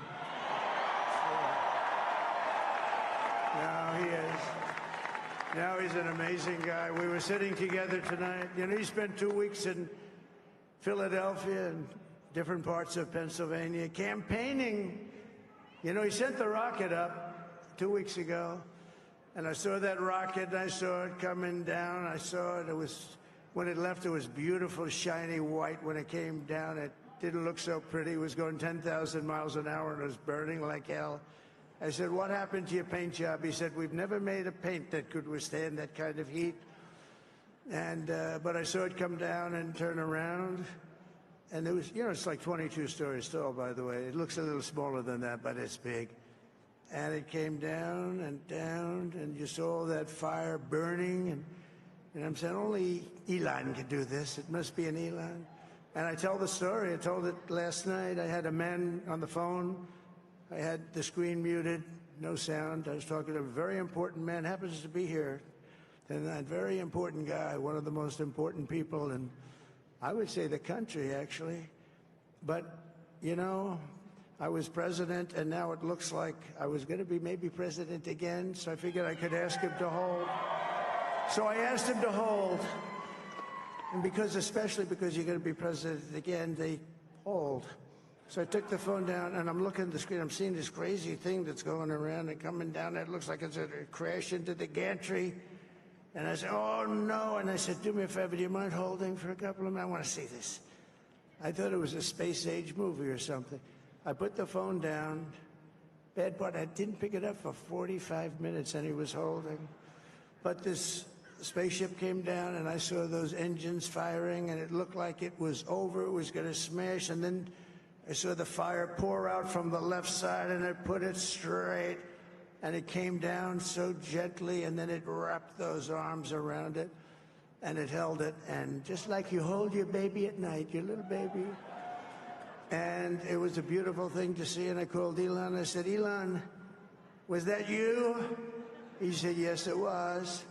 Now he is. Now he's an amazing guy. We were sitting together tonight. You know, he spent 2 weeks in Philadelphia and different parts of Pennsylvania campaigning. You know, he sent the rocket up 2 weeks ago, and I saw that rocket, and I saw it coming down. I saw it. It was, when it left, it was beautiful, shiny white. When it came down, it didn't look so pretty. It was going 10,000 miles an hour, and it was burning like hell. I said, what happened to your paint job? He said, we've never made a paint that could withstand that kind of heat. And but I saw it come down and turn around. And it was, you know, it's like 22 stories tall, by the way. It looks a little smaller than that, but it's big. And it came down, and you saw all that fire burning. And I'm saying, only Elon could do this. It must be an Elon. And I tell the story. I told it last night. I had a man on the phone. I had the screen muted, no sound. I was talking to a very important man, happens to be here. And that very important guy, one of the most important people in, I would say, the country, actually. But, you know, I was president, and now it looks like I was going to be maybe president again, so I figured I could ask him to hold. So I asked him to hold. And especially because you're going to be president again, they hold. So I took the phone down, and I'm looking at the screen. I'm seeing this crazy thing that's going around and coming down. It looks like it's a crash into the gantry. And I said, oh, no. And I said, do me a favor, do you mind holding for a couple of minutes? I want to see this. I thought it was a space-age movie or something. I put the phone down. Bad part, I didn't pick it up for 45 minutes, and he was holding. But this spaceship came down, and I saw those engines firing, and it looked like it was over. It was going to smash, and then I saw the fire pour out from the left side, and it put it straight, and it came down so gently, and then it wrapped those arms around it, and it held it, and just like you hold your baby at night, your little baby. And it was a beautiful thing to see, and I called Elon. I said, Elon, was that you? He said, yes, it was.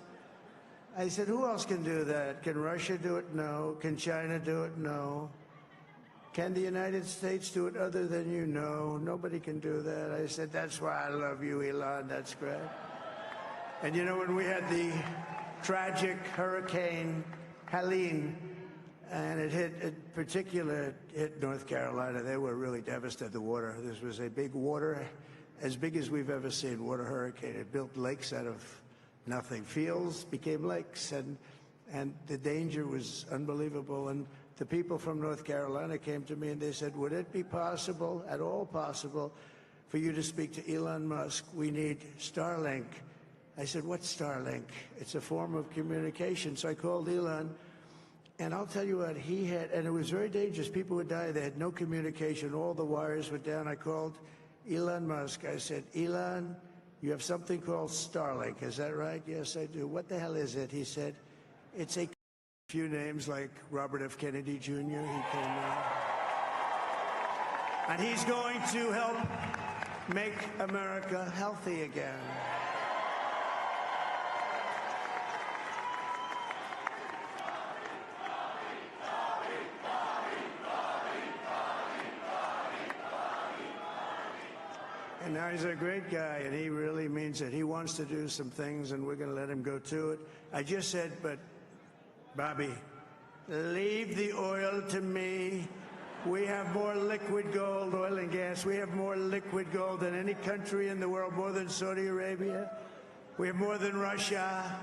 I said, who else can do that? Can Russia do it? No. Can China do it? No. Can the United States do it other than you? No, nobody can do that. I said, that's why I love you, Elon. That's great. And you know, when we had the tragic Hurricane Helene, and it hit North Carolina, they were really devastated, the water. This was a big water, as big as we've ever seen, water hurricane. It built lakes out of nothing. Fields became lakes, and the danger was unbelievable. And the people from North Carolina came to me and they said, would it be possible, at all possible, for you to speak to Elon Musk? We need Starlink. I said, what's Starlink? It's a form of communication. So I called Elon, and I'll tell you what, he had, and it was very dangerous. People would die. They had no communication. All the wires were down. I called Elon Musk. I said, Elon, you have something called Starlink. Is that right? Yes, I do. What the hell is it? He said, it's a few names like Robert F. Kennedy Jr. He came out. And he's going to help make America healthy again. And now he's a great guy, and he really means it. He wants to do some things, and we're going to let him go to it. I just said, but Bobby, leave the oil to me. We have more liquid gold, oil and gas. We have more liquid gold than any country in the world, more than Saudi Arabia. We have more than Russia.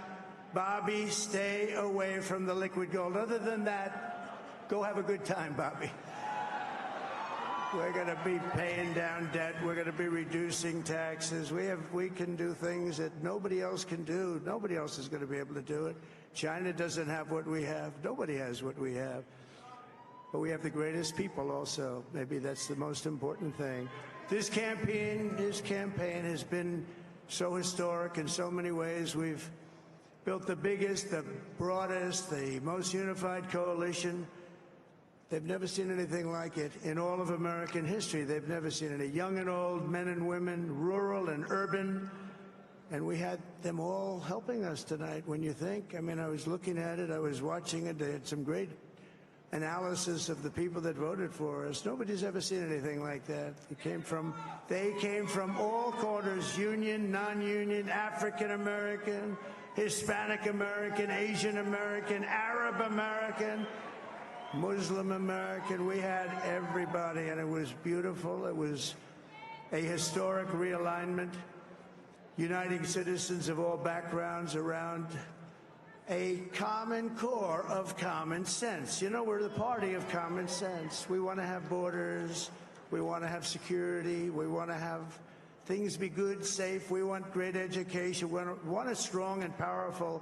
Bobby, stay away from the liquid gold. Other than that, go have a good time, Bobby. We're going to be paying down debt. We're going to be reducing taxes. We can do things that nobody else can do. Nobody else is going to be able to do it. China doesn't have what we have. Nobody has what we have. But we have the greatest people also. Maybe that's the most important thing. This campaign has been so historic in so many ways. We've built the biggest, the broadest, the most unified coalition They've never seen anything like it in all of American history. They've never seen it. Young and old, men and women, rural and urban. And we had them all helping us tonight, when you think. I mean, I was looking at it, I was watching it. They had some great analysis of the people that voted for us. Nobody's ever seen anything like that. They came from all corners, union, non-union, African American, Hispanic American, Asian American, Arab American, Muslim American. We had everybody, and it was beautiful. It was a historic realignment, uniting citizens of all backgrounds around a common core of common sense. You know, we're the party of common sense. We want to have borders. We want to have security. We want to have things be good, safe. We want great education. We want a strong and powerful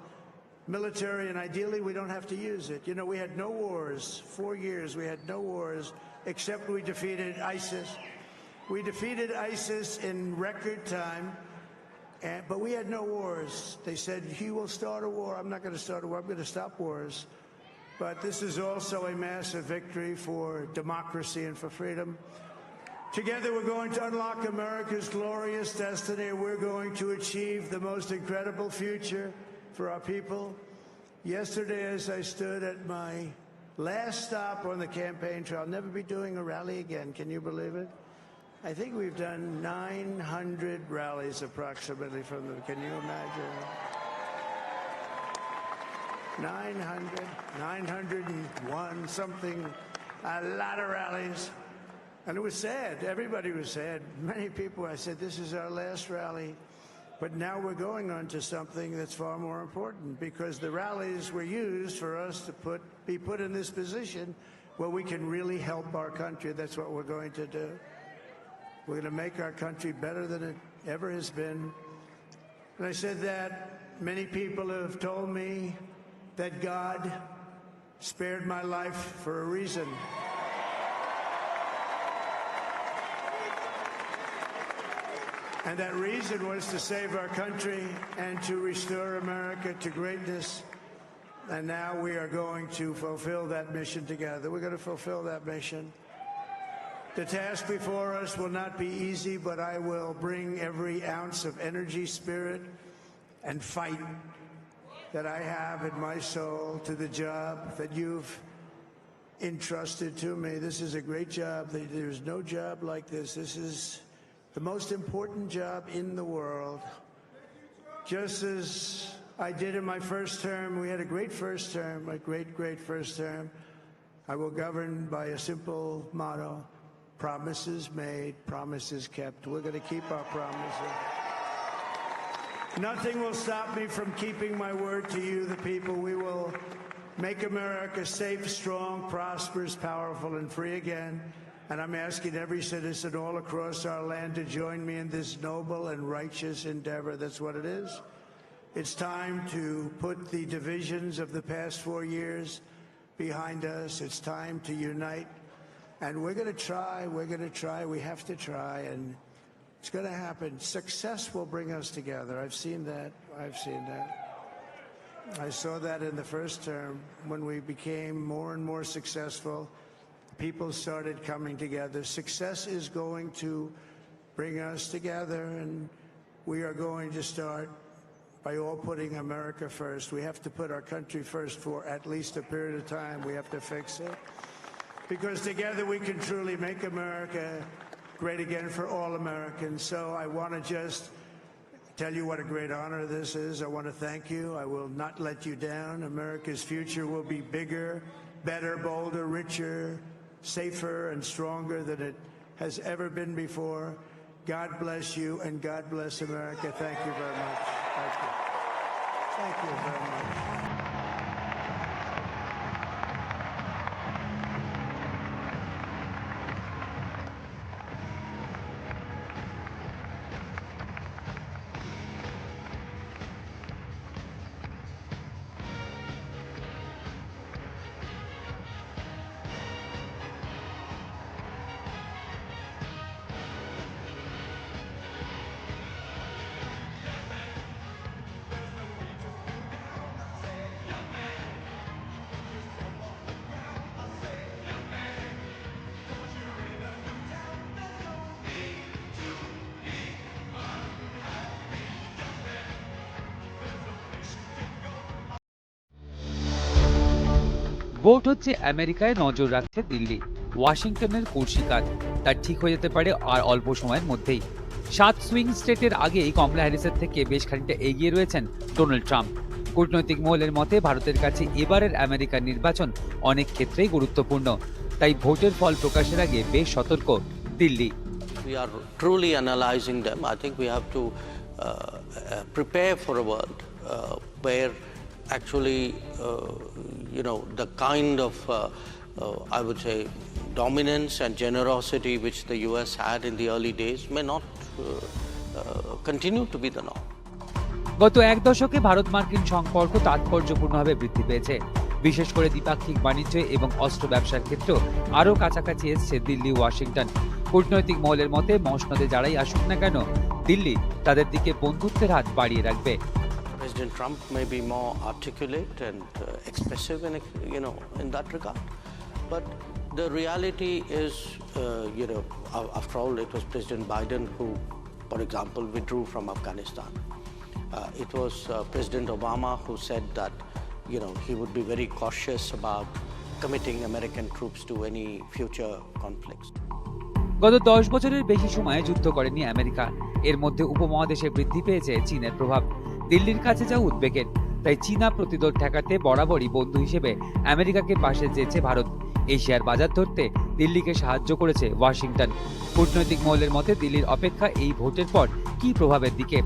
military, and ideally we don't have to use it. You know, we had no wars. 4 years we had no wars, except we defeated ISIS. We defeated ISIS in record time. But we had no wars. They said, he will start a war. I'm not going to start a war. I'm going to stop wars. But this is also a massive victory for democracy and for freedom. Together, we're going to unlock America's glorious destiny. We're going to achieve the most incredible future for our people. Yesterday, as I stood at my last stop on the campaign trail, I'll never be doing a rally again. Can you believe it? I think we've done 900 rallies approximately from them. Can you imagine? 901, something, a lot of rallies. And it was sad. Everybody was sad. Many people, I said, this is our last rally. But now we're going on to something that's far more important, because the rallies were used for us to be put in this position where we can really help our country. That's what we're going to do. We're going to make our country better than it ever has been. And I said that many people have told me that God spared my life for a reason. And that reason was to save our country and to restore America to greatness. And now we are going to fulfill that mission together. We're going to fulfill that mission. The task before us will not be easy, but I will bring every ounce of energy, spirit, and fight that I have in my soul to the job that you've entrusted to me. This is a great job. There's no job like this. This is the most important job in the world. Just as I did in my first term, we had a great first term, a great first term. I will govern by a simple motto: promises made, promises kept. We're going to keep our promises. Nothing will stop me from keeping my word to you, the people. We will make America safe, strong, prosperous, powerful, and free again. And I'm asking every citizen all across our land to join me in this noble and righteous endeavor. That's what it is. It's time to put the divisions of the past 4 years behind us. It's time to unite. And we're going to try, we have to try, and it's going to happen. Success will bring us together. I've seen that. I saw that in the first term. When we became more and more successful, people started coming together. Success is going to bring us together, and we are going to start by all putting America first. We have to put our country first for at least a period of time. We have to fix it. Because together we can truly make America great again for all Americans. So I want to just tell you what a great honor this is. I want to thank you. I will not let you down. America's future will be bigger, better, bolder, richer, safer, and stronger than it has ever been before. God bless you, and God bless America. Thank you very much. Thank you. Thank you very much. Vote হচ্ছে আমেরিকায়, নজর রাখছে দিল্লি। ওয়াশিংটনের কুর্সিকার তার ঠিক হয়ে যেতে পারে আর অল্প সময়ের মধ্যেই। 7 সুইং স্টেটের আগেই কমলা হ্যারিসের থেকে বেশ খানিকটা এগিয়ে রয়েছেন ডোনাল্ড ট্রাম্প। কূটনৈতিক মহলের মতে ভারতের কাছে এবারের আমেরিকার নির্বাচন অনেক ক্ষেত্রেই গুরুত্বপূর্ণ, তাই ভোটের ফল প্রকাশের আগে বেশ সতর্ক Delhi. We are truly analyzing them. I think we have to prepare for a world where actually, the kind of, I would say, dominance and generosity which the US had in the early days may not continue to be the norm. গত এক দশকে ভারত মার্কিন সম্পর্ক তাৎপর্যপূর্ণভাবে বৃদ্ধি পেয়েছে। বিশেষ করে দ্বিপাক্ষিক বাণিজ্য এবং অস্ত্র ব্যবসার ক্ষেত্রেও আরও কাছাকাছি এসছে দিল্লি ওয়াশিংটন। কূটনৈতিক মহলের মতে মসনদে যারাই আসুক না কেন, দিল্লি তাদের দিকে বন্ধুত্বের হাত বাড়িয়ে রাখবে। President Trump may be more articulate and expressive in that regard, but the reality is, after all, it was President Biden who, for example, withdrew from Afghanistan. It was President Obama who said that, he would be very cautious about committing American troops to any future conflicts. গত 10 বছরের বেশি সময় যুদ্ধ করেনি America. এর মধ্যে উপমহাদেশে বৃদ্ধি পেয়েছে চীনের প্রভাব। দিল্লির কাছে যা উদ্বেগের, তাই চীনা প্রতিরোধ ঠেকাতে বরাবরই বন্ধু হিসেবে আমেরিকাকে পাশে চেয়েছে ভারত। এশিয়ার বাজার ধরতে দিল্লিকে সাহায্য করেছে ওয়াশিংটন। কূটনৈতিক মহলের মতে দিল্লির অপেক্ষা এই ভোটের পর কি প্রভাবের দিকে,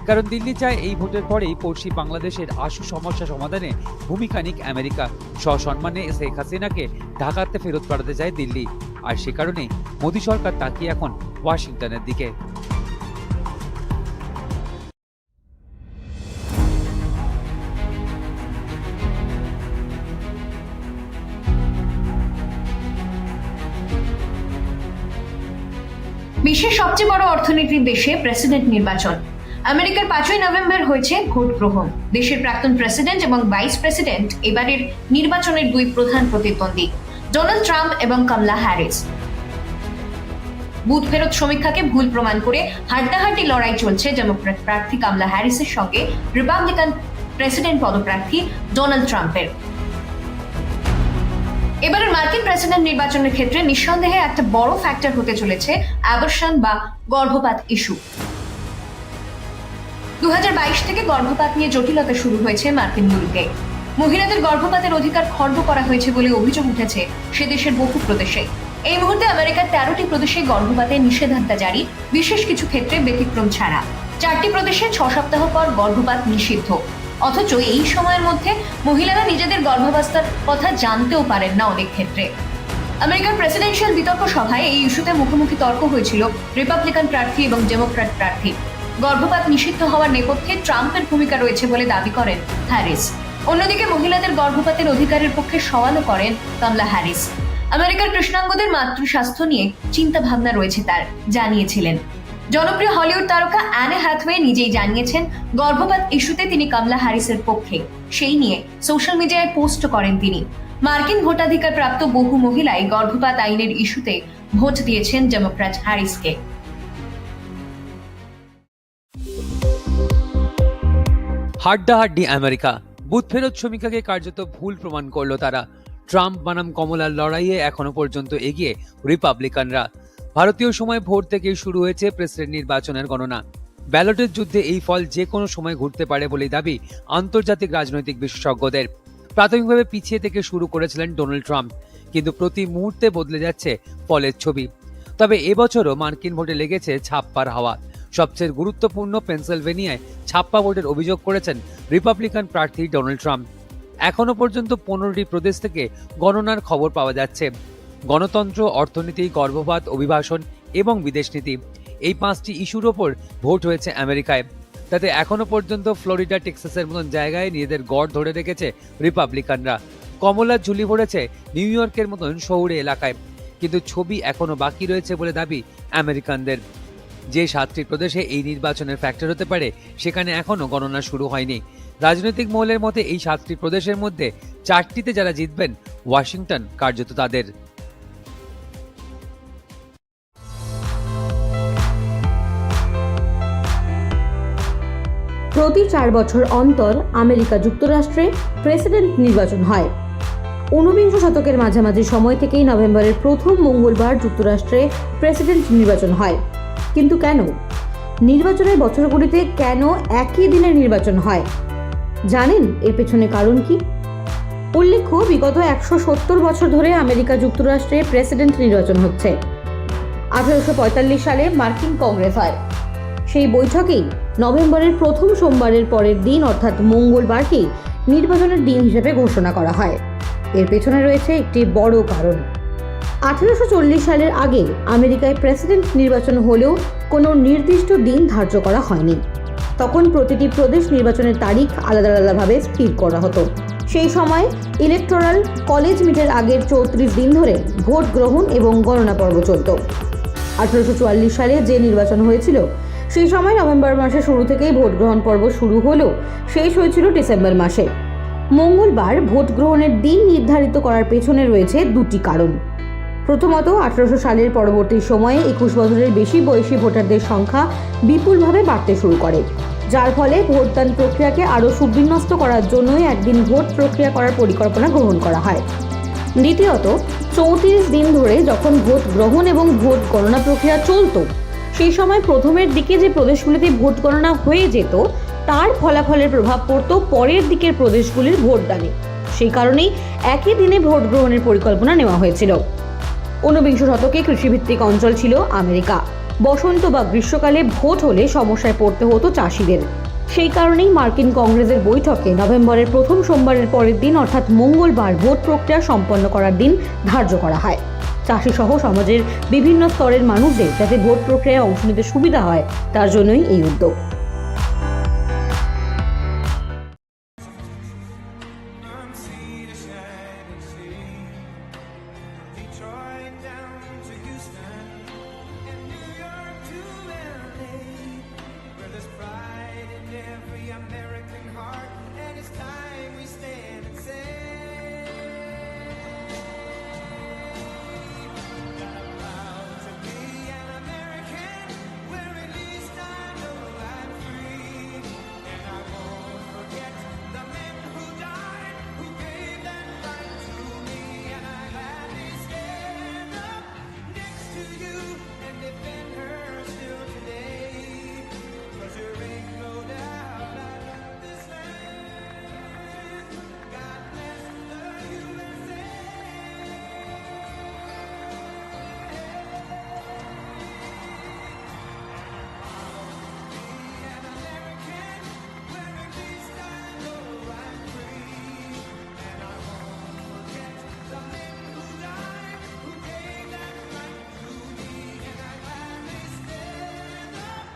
কারণ দিল্লি চায় এই ভোটের পরেই পড়শি বাংলাদেশের আশু সমস্যা সমাধানে ভূমিকা নিক আমেরিকা। সসম্মানে শেখ হাসিনাকে ঢাকাতে ফেরত পাঠাতে চায় দিল্লি, আর সে কারণেই মোদী সরকার তাকিয়ে এখন ওয়াশিংটনের দিকে। বিশ্বের সবচেয়ে বড় অর্থনীতির দেশে প্রেসিডেন্ট নির্বাচন। আমেরিকার 5ই নভেম্বর হয়েছে ভোট গ্রহণ। দেশের প্রাক্তন প্রেসিডেন্ট এবং ভাইস প্রেসিডেন্ট এবারের নির্বাচনের দুই প্রধান প্রতিদ্বন্দ্বী, ডোনাল্ড ট্রাম্প এবং কমলা হ্যারিস। বুথ ফেরত সমীক্ষাকে ভুল প্রমাণ করে হাড্ডাহাড্ডি লড়াই চলছে ডেমোক্র্যাট প্রার্থী কমলা হ্যারিসের সঙ্গে রিপাবলিকান প্রেসিডেন্ট পদপ্রার্থী ডোনাল্ড ট্রাম্পের। এবারের মার্কিন প্রেসিডেন্ট নির্বাচনের ক্ষেত্রে নিঃসন্দেহে একটা বড় ফ্যাক্টর হতে চলেছে অ্যাবর্শন বা গর্ভপাত ইস্যু। 2022 থেকে গর্ভপাত নিয়ে জটিলতা শুরু হয়েছে মার্কিন মুলুকে। মহিলাদের গর্ভপাতের অধিকার খর্ব করা হয়েছে বলে অভিযোগ উঠেছে সে দেশের বহু প্রদেশে। এই মুহূর্তে আমেরিকার 13টি প্রদেশে গর্ভপাতে নিষেধাজ্ঞা জারি, বিশেষ কিছু ক্ষেত্রে ব্যতিক্রম ছাড়া। 4টি প্রদেশে 6 সপ্তাহ পর গর্ভপাত নিষিদ্ধ। অথচ এই সময়ের মধ্যে মহিলারা নিজেদের গর্ভাবস্থার কথা জানতেও পারেন না অনেক ক্ষেত্রে। আমেরিকার প্রেসিডেন্সিয়াল বিতর্ক সভায় এই ইস্যুতে মুখোমুখি তর্ক হয়েছিল রিপাবলিকান প্রার্থী এবং ডেমোক্র্যাট প্রার্থী। গর্ভপাত নিষিদ্ধ হওয়ার নেপথ্যে ট্রাম্পের ভূমিকা রয়েছে বলে দাবি করেন হ্যারিস। অন্যদিকে মহিলাদের গর্ভপাতের অধিকারের পক্ষে সওয়ালও করেন কমলা হ্যারিস। আমেরিকার কৃষ্ণাঙ্গদের মাতৃস্বাস্থ্য নিয়ে চিন্তা ভাবনা রয়েছে তার, জানিয়েছিলেন। জনপ্রিয় হলিউড তারকা অ্যানে হ্যাথওয়ে নিজেই জানিয়েছেন গর্ভপাত ইস্যুতে তিনি কমলা হ্যারিসের পক্ষে। সেই নিয়ে সোশ্যাল মিডিয়ায় পোস্ট করেন তিনি। মার্কিন ভোটাধিকার প্রাপ্ত বহু মহিলাই গর্ভপাত আইনের ইস্যুতে ভোট দিয়েছেন ডেমোক্র্যাট হ্যারিসকে। হাড্ডাহাড্ডি আমেরিকা, বুথ ফেরত সমীক্ষাকে কার্যত ভুল প্রমাণ করলো তারা। ট্রাম্প বনাম কমলার লড়াইয়ে এখনো পর্যন্ত এগিয়ে রিপাবলিকানরা। ভারতীয় সময় ভোর থেকেই শুরু হয়েছে প্রেসিডেন্ট নির্বাচনের গণনা। ব্যালটের যুদ্ধে এই ফল যে কোনো সময় ঘুরতে পারে বলেই দাবি আন্তর্জাতিক রাজনৈতিক বিশেষজ্ঞদের। প্রাথমিকভাবে পিছিয়ে থেকে শুরু করেছিলেন ডোনাল্ড ট্রাম্প, কিন্তু প্রতি মুহূর্তে বদলে যাচ্ছে ফলের ছবি। তবে এবছরও মার্কিন ভোটে লেগেছে ছাপ্পার হাওয়া। সবচেয়ে গুরুত্বপূর্ণ পেনসিলভেনিয়ায় ছাপ্পা ভোটের অভিযোগ করেছেন রিপাবলিকান প্রার্থী ডোনাল্ড ট্রাম্প। এখনো পর্যন্ত 15টি প্রদেশ থেকে গণনার খবর পাওয়া যাচ্ছে। গণতন্ত্র, অর্থনীতি, গর্ভপাত, অভিবাসন এবং বিদেশ নীতি, এই 5টি ইস্যুর ওপর ভোট হয়েছে আমেরিকায়। তাতে এখনো পর্যন্ত ফ্লোরিডা, টেক্সাসের মতন জায়গায় নিজেদের গড় ধরে রেখেছে রিপাবলিকানরা। কমলা ঝুলি পড়েছে নিউ ইয়র্কের মতন শহুরে এলাকায়, কিন্তু ছবি এখনো বাকি রয়েছে বলে দাবি আমেরিকানদের। যে 7টি প্রদেশে এই নির্বাচনের ফ্যাক্টর হতে পারে সেখানে এখনো গণনা শুরু হয়নি। রাজনৈতিক মহলের মতে এই 7টি প্রদেশের মধ্যে 4টিতে যারা জিতবেন, ওয়াশিংটন কার্যত তাদের। প্রতি 4 বছর অন্তর আমেরিকা যুক্তরাষ্ট্রে প্রেসিডেন্ট নির্বাচন হয়। ঊনবিংশ শতকের মাঝামাঝি সময় থেকেই নভেম্বরের প্রথম মঙ্গলবার যুক্তরাষ্ট্রে প্রেসিডেন্ট নির্বাচন হয়। কিন্তু কেন? নির্বাচনের বছরগুলিতে কেন একই দিনে নির্বাচন হয়? জানেন এর পেছনে কারণ কি? উল্লেখ্য, বিগত 170 বছর ধরে আমেরিকা যুক্তরাষ্ট্রে প্রেসিডেন্ট নির্বাচন হচ্ছে। 1845 সালে মার্কিন কংগ্রেস হয়। সেই বৈঠকেই নভেম্বরের প্রথম সোমবারের পরের দিন অর্থাৎ মঙ্গলবারকেই নির্বাচনের দিন হিসেবে ঘোষণা করা হয়। এর পেছনে রয়েছে একটি বড় কারণ। 1840 সালের আগে আমেরিকায় প্রেসিডেন্ট নির্বাচন হলেও কোনো নির্দিষ্ট দিন ধার্য করা হয়নি। তখন প্রতিটি প্রদেশ নির্বাচনের তারিখ আলাদা আলাদাভাবে স্থির করা হতো। সেই সময় ইলেকটোরাল কলেজ মিটের আগের 34 দিন ধরে ভোট গ্রহণ এবং গণনা পর্ব চলত। 1844 সালে যে নির্বাচন হয়েছিল সেই সময় নভেম্বর মাসের শুরু থেকেই ভোট গ্রহণ পর্ব শুরু হলেও শেষ হয়েছিল ডিসেম্বর মাসে। মঙ্গলবার ভোট গ্রহণের দিন নির্ধারিত করার পেছনে রয়েছে দুটি কারণ। প্রথমত, 1800 সালের পরবর্তী সময়ে 21 বছরের বেশি বয়সী ভোটারদের সংখ্যা বিপুলভাবে বাড়তে শুরু করে, যার ফলে ভোটদান প্রক্রিয়াকে আরও সুবিন্যস্ত করার জন্যই একদিন ভোট প্রক্রিয়া করার পরিকল্পনা গ্রহণ করা হয়। দ্বিতীয়ত, 34 দিন ধরে যখন ভোট গ্রহণ এবং ভোট গণনা প্রক্রিয়া চলত, সেই সময় প্রথমের দিকে যে প্রদেশগুলিতে ভোট গণনা হয়ে যেত তার ফলাফলের প্রভাব পড়ত পরের দিকের প্রদেশগুলির ভোটদানে। সেই কারণেই একই দিনে ভোট গ্রহণের পরিকল্পনা নেওয়া হয়েছিল। ঊনবিংশ শতকে কৃষিভিত্তিক অঞ্চল ছিল আমেরিকা। বসন্ত বা গ্রীষ্মকালে ভোট হলে সমস্যায় পড়তে হতো চাষিদের। সেই কারণেই মার্কিন কংগ্রেসের বৈঠকে নভেম্বরের প্রথম সোমবারের পরের দিন অর্থাৎ মঙ্গলবার ভোট প্রক্রিয়া সম্পন্ন করার দিন ধার্য করা হয়। চাষি সহ সমাজের বিভিন্ন স্তরের মানুষদের যাতে ভোট প্রক্রিয়ায় অংশ নিতে সুবিধা হয় তার জন্যই এই উদ্যোগ। Detroit down to Houston, and New York to LA, where there's pride in every American heart, and it's time we stand and say that I'm proud to be an American, where at least I know I'm free, and I won't forget the men who died, who gave that right to me, and I gladly stand up next to you and defend her still today, 'cause there ain't no doubt I love this land. God bless the USA. Be an American, where at least I know I'm free, and I won't forget the men who died, who gave that right to me, and I gladly stand up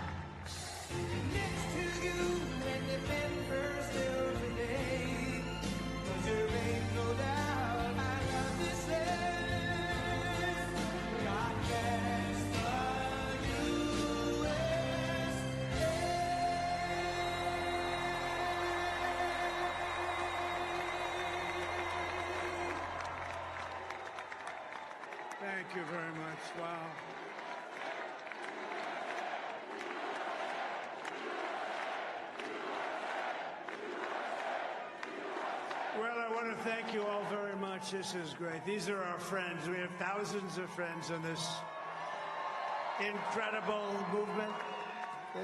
next to you and defend her still today, 'cause there ain't no doubt I love this land. God bless the Thank you very much. Wow. Well, I want to thank you all very much. This is great. These are our friends. We have thousands of friends in this incredible movement.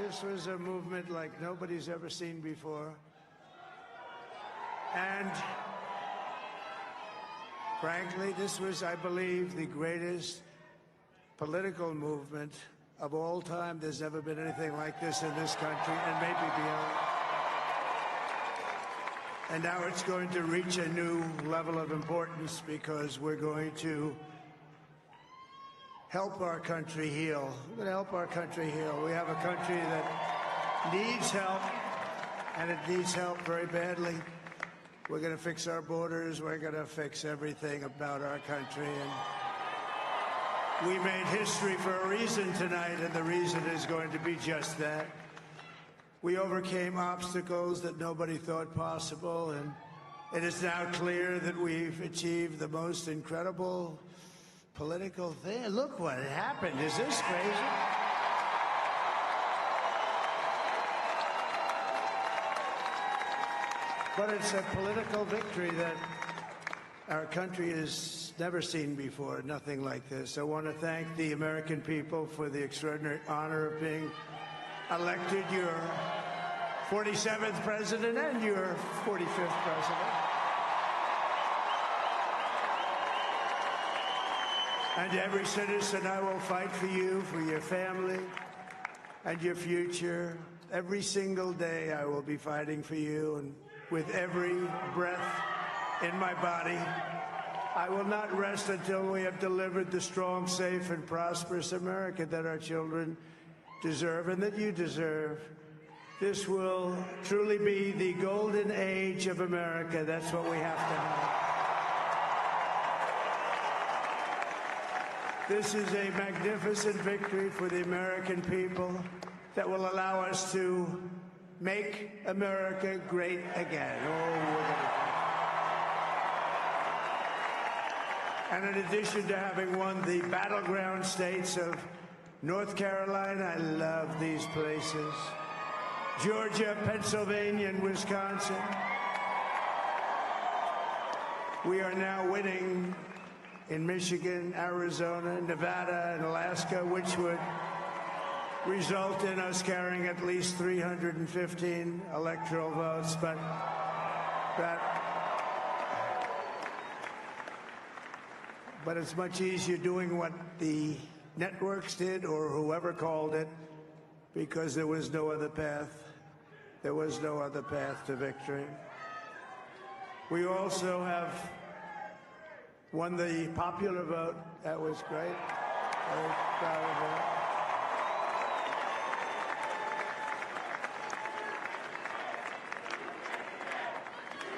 This was a movement like nobody's ever seen before. And frankly, this was, I believe, the greatest political movement of all time. There's never been anything like this in this country, and maybe beyond. And now it's going to reach a new level of importance because we're going to help our country heal. We're going to help our country heal. We have a country that needs help, and it needs help very badly. We're going to fix our borders. We're going to fix everything about our country. And we made history for a reason tonight, and the reason is going to be just that. We overcame obstacles that nobody thought possible, and it is now clear that we've achieved the most incredible political thing. Look what happened. Is this crazy? But it's a political victory that Our country has never seen before nothing like this. I want to thank the American people for the extraordinary honor of being elected your 47th president and your 45th president. And every citizen, I will fight for you, for your family, and your future. Every single day I will be fighting for you, and with every breath in my body, I will not rest until we have delivered the strong, safe, and prosperous America that our children deserve and that you deserve. This will truly be the golden age of America. That's what we have to have. This is a magnificent victory for the American people that will allow us to make America great again. Oh, we're gonna. And in addition to having won the battleground states of North Carolina, I love these places, Georgia, Pennsylvania, and Wisconsin, we are now winning in Michigan, Arizona, Nevada, and Alaska, which would result in us carrying at least 315 electoral votes, but it's much easier doing what the networks did or whoever called it, because there was no other path. There was no other path to victory. We also have won the popular vote. That was great. Very proud of that.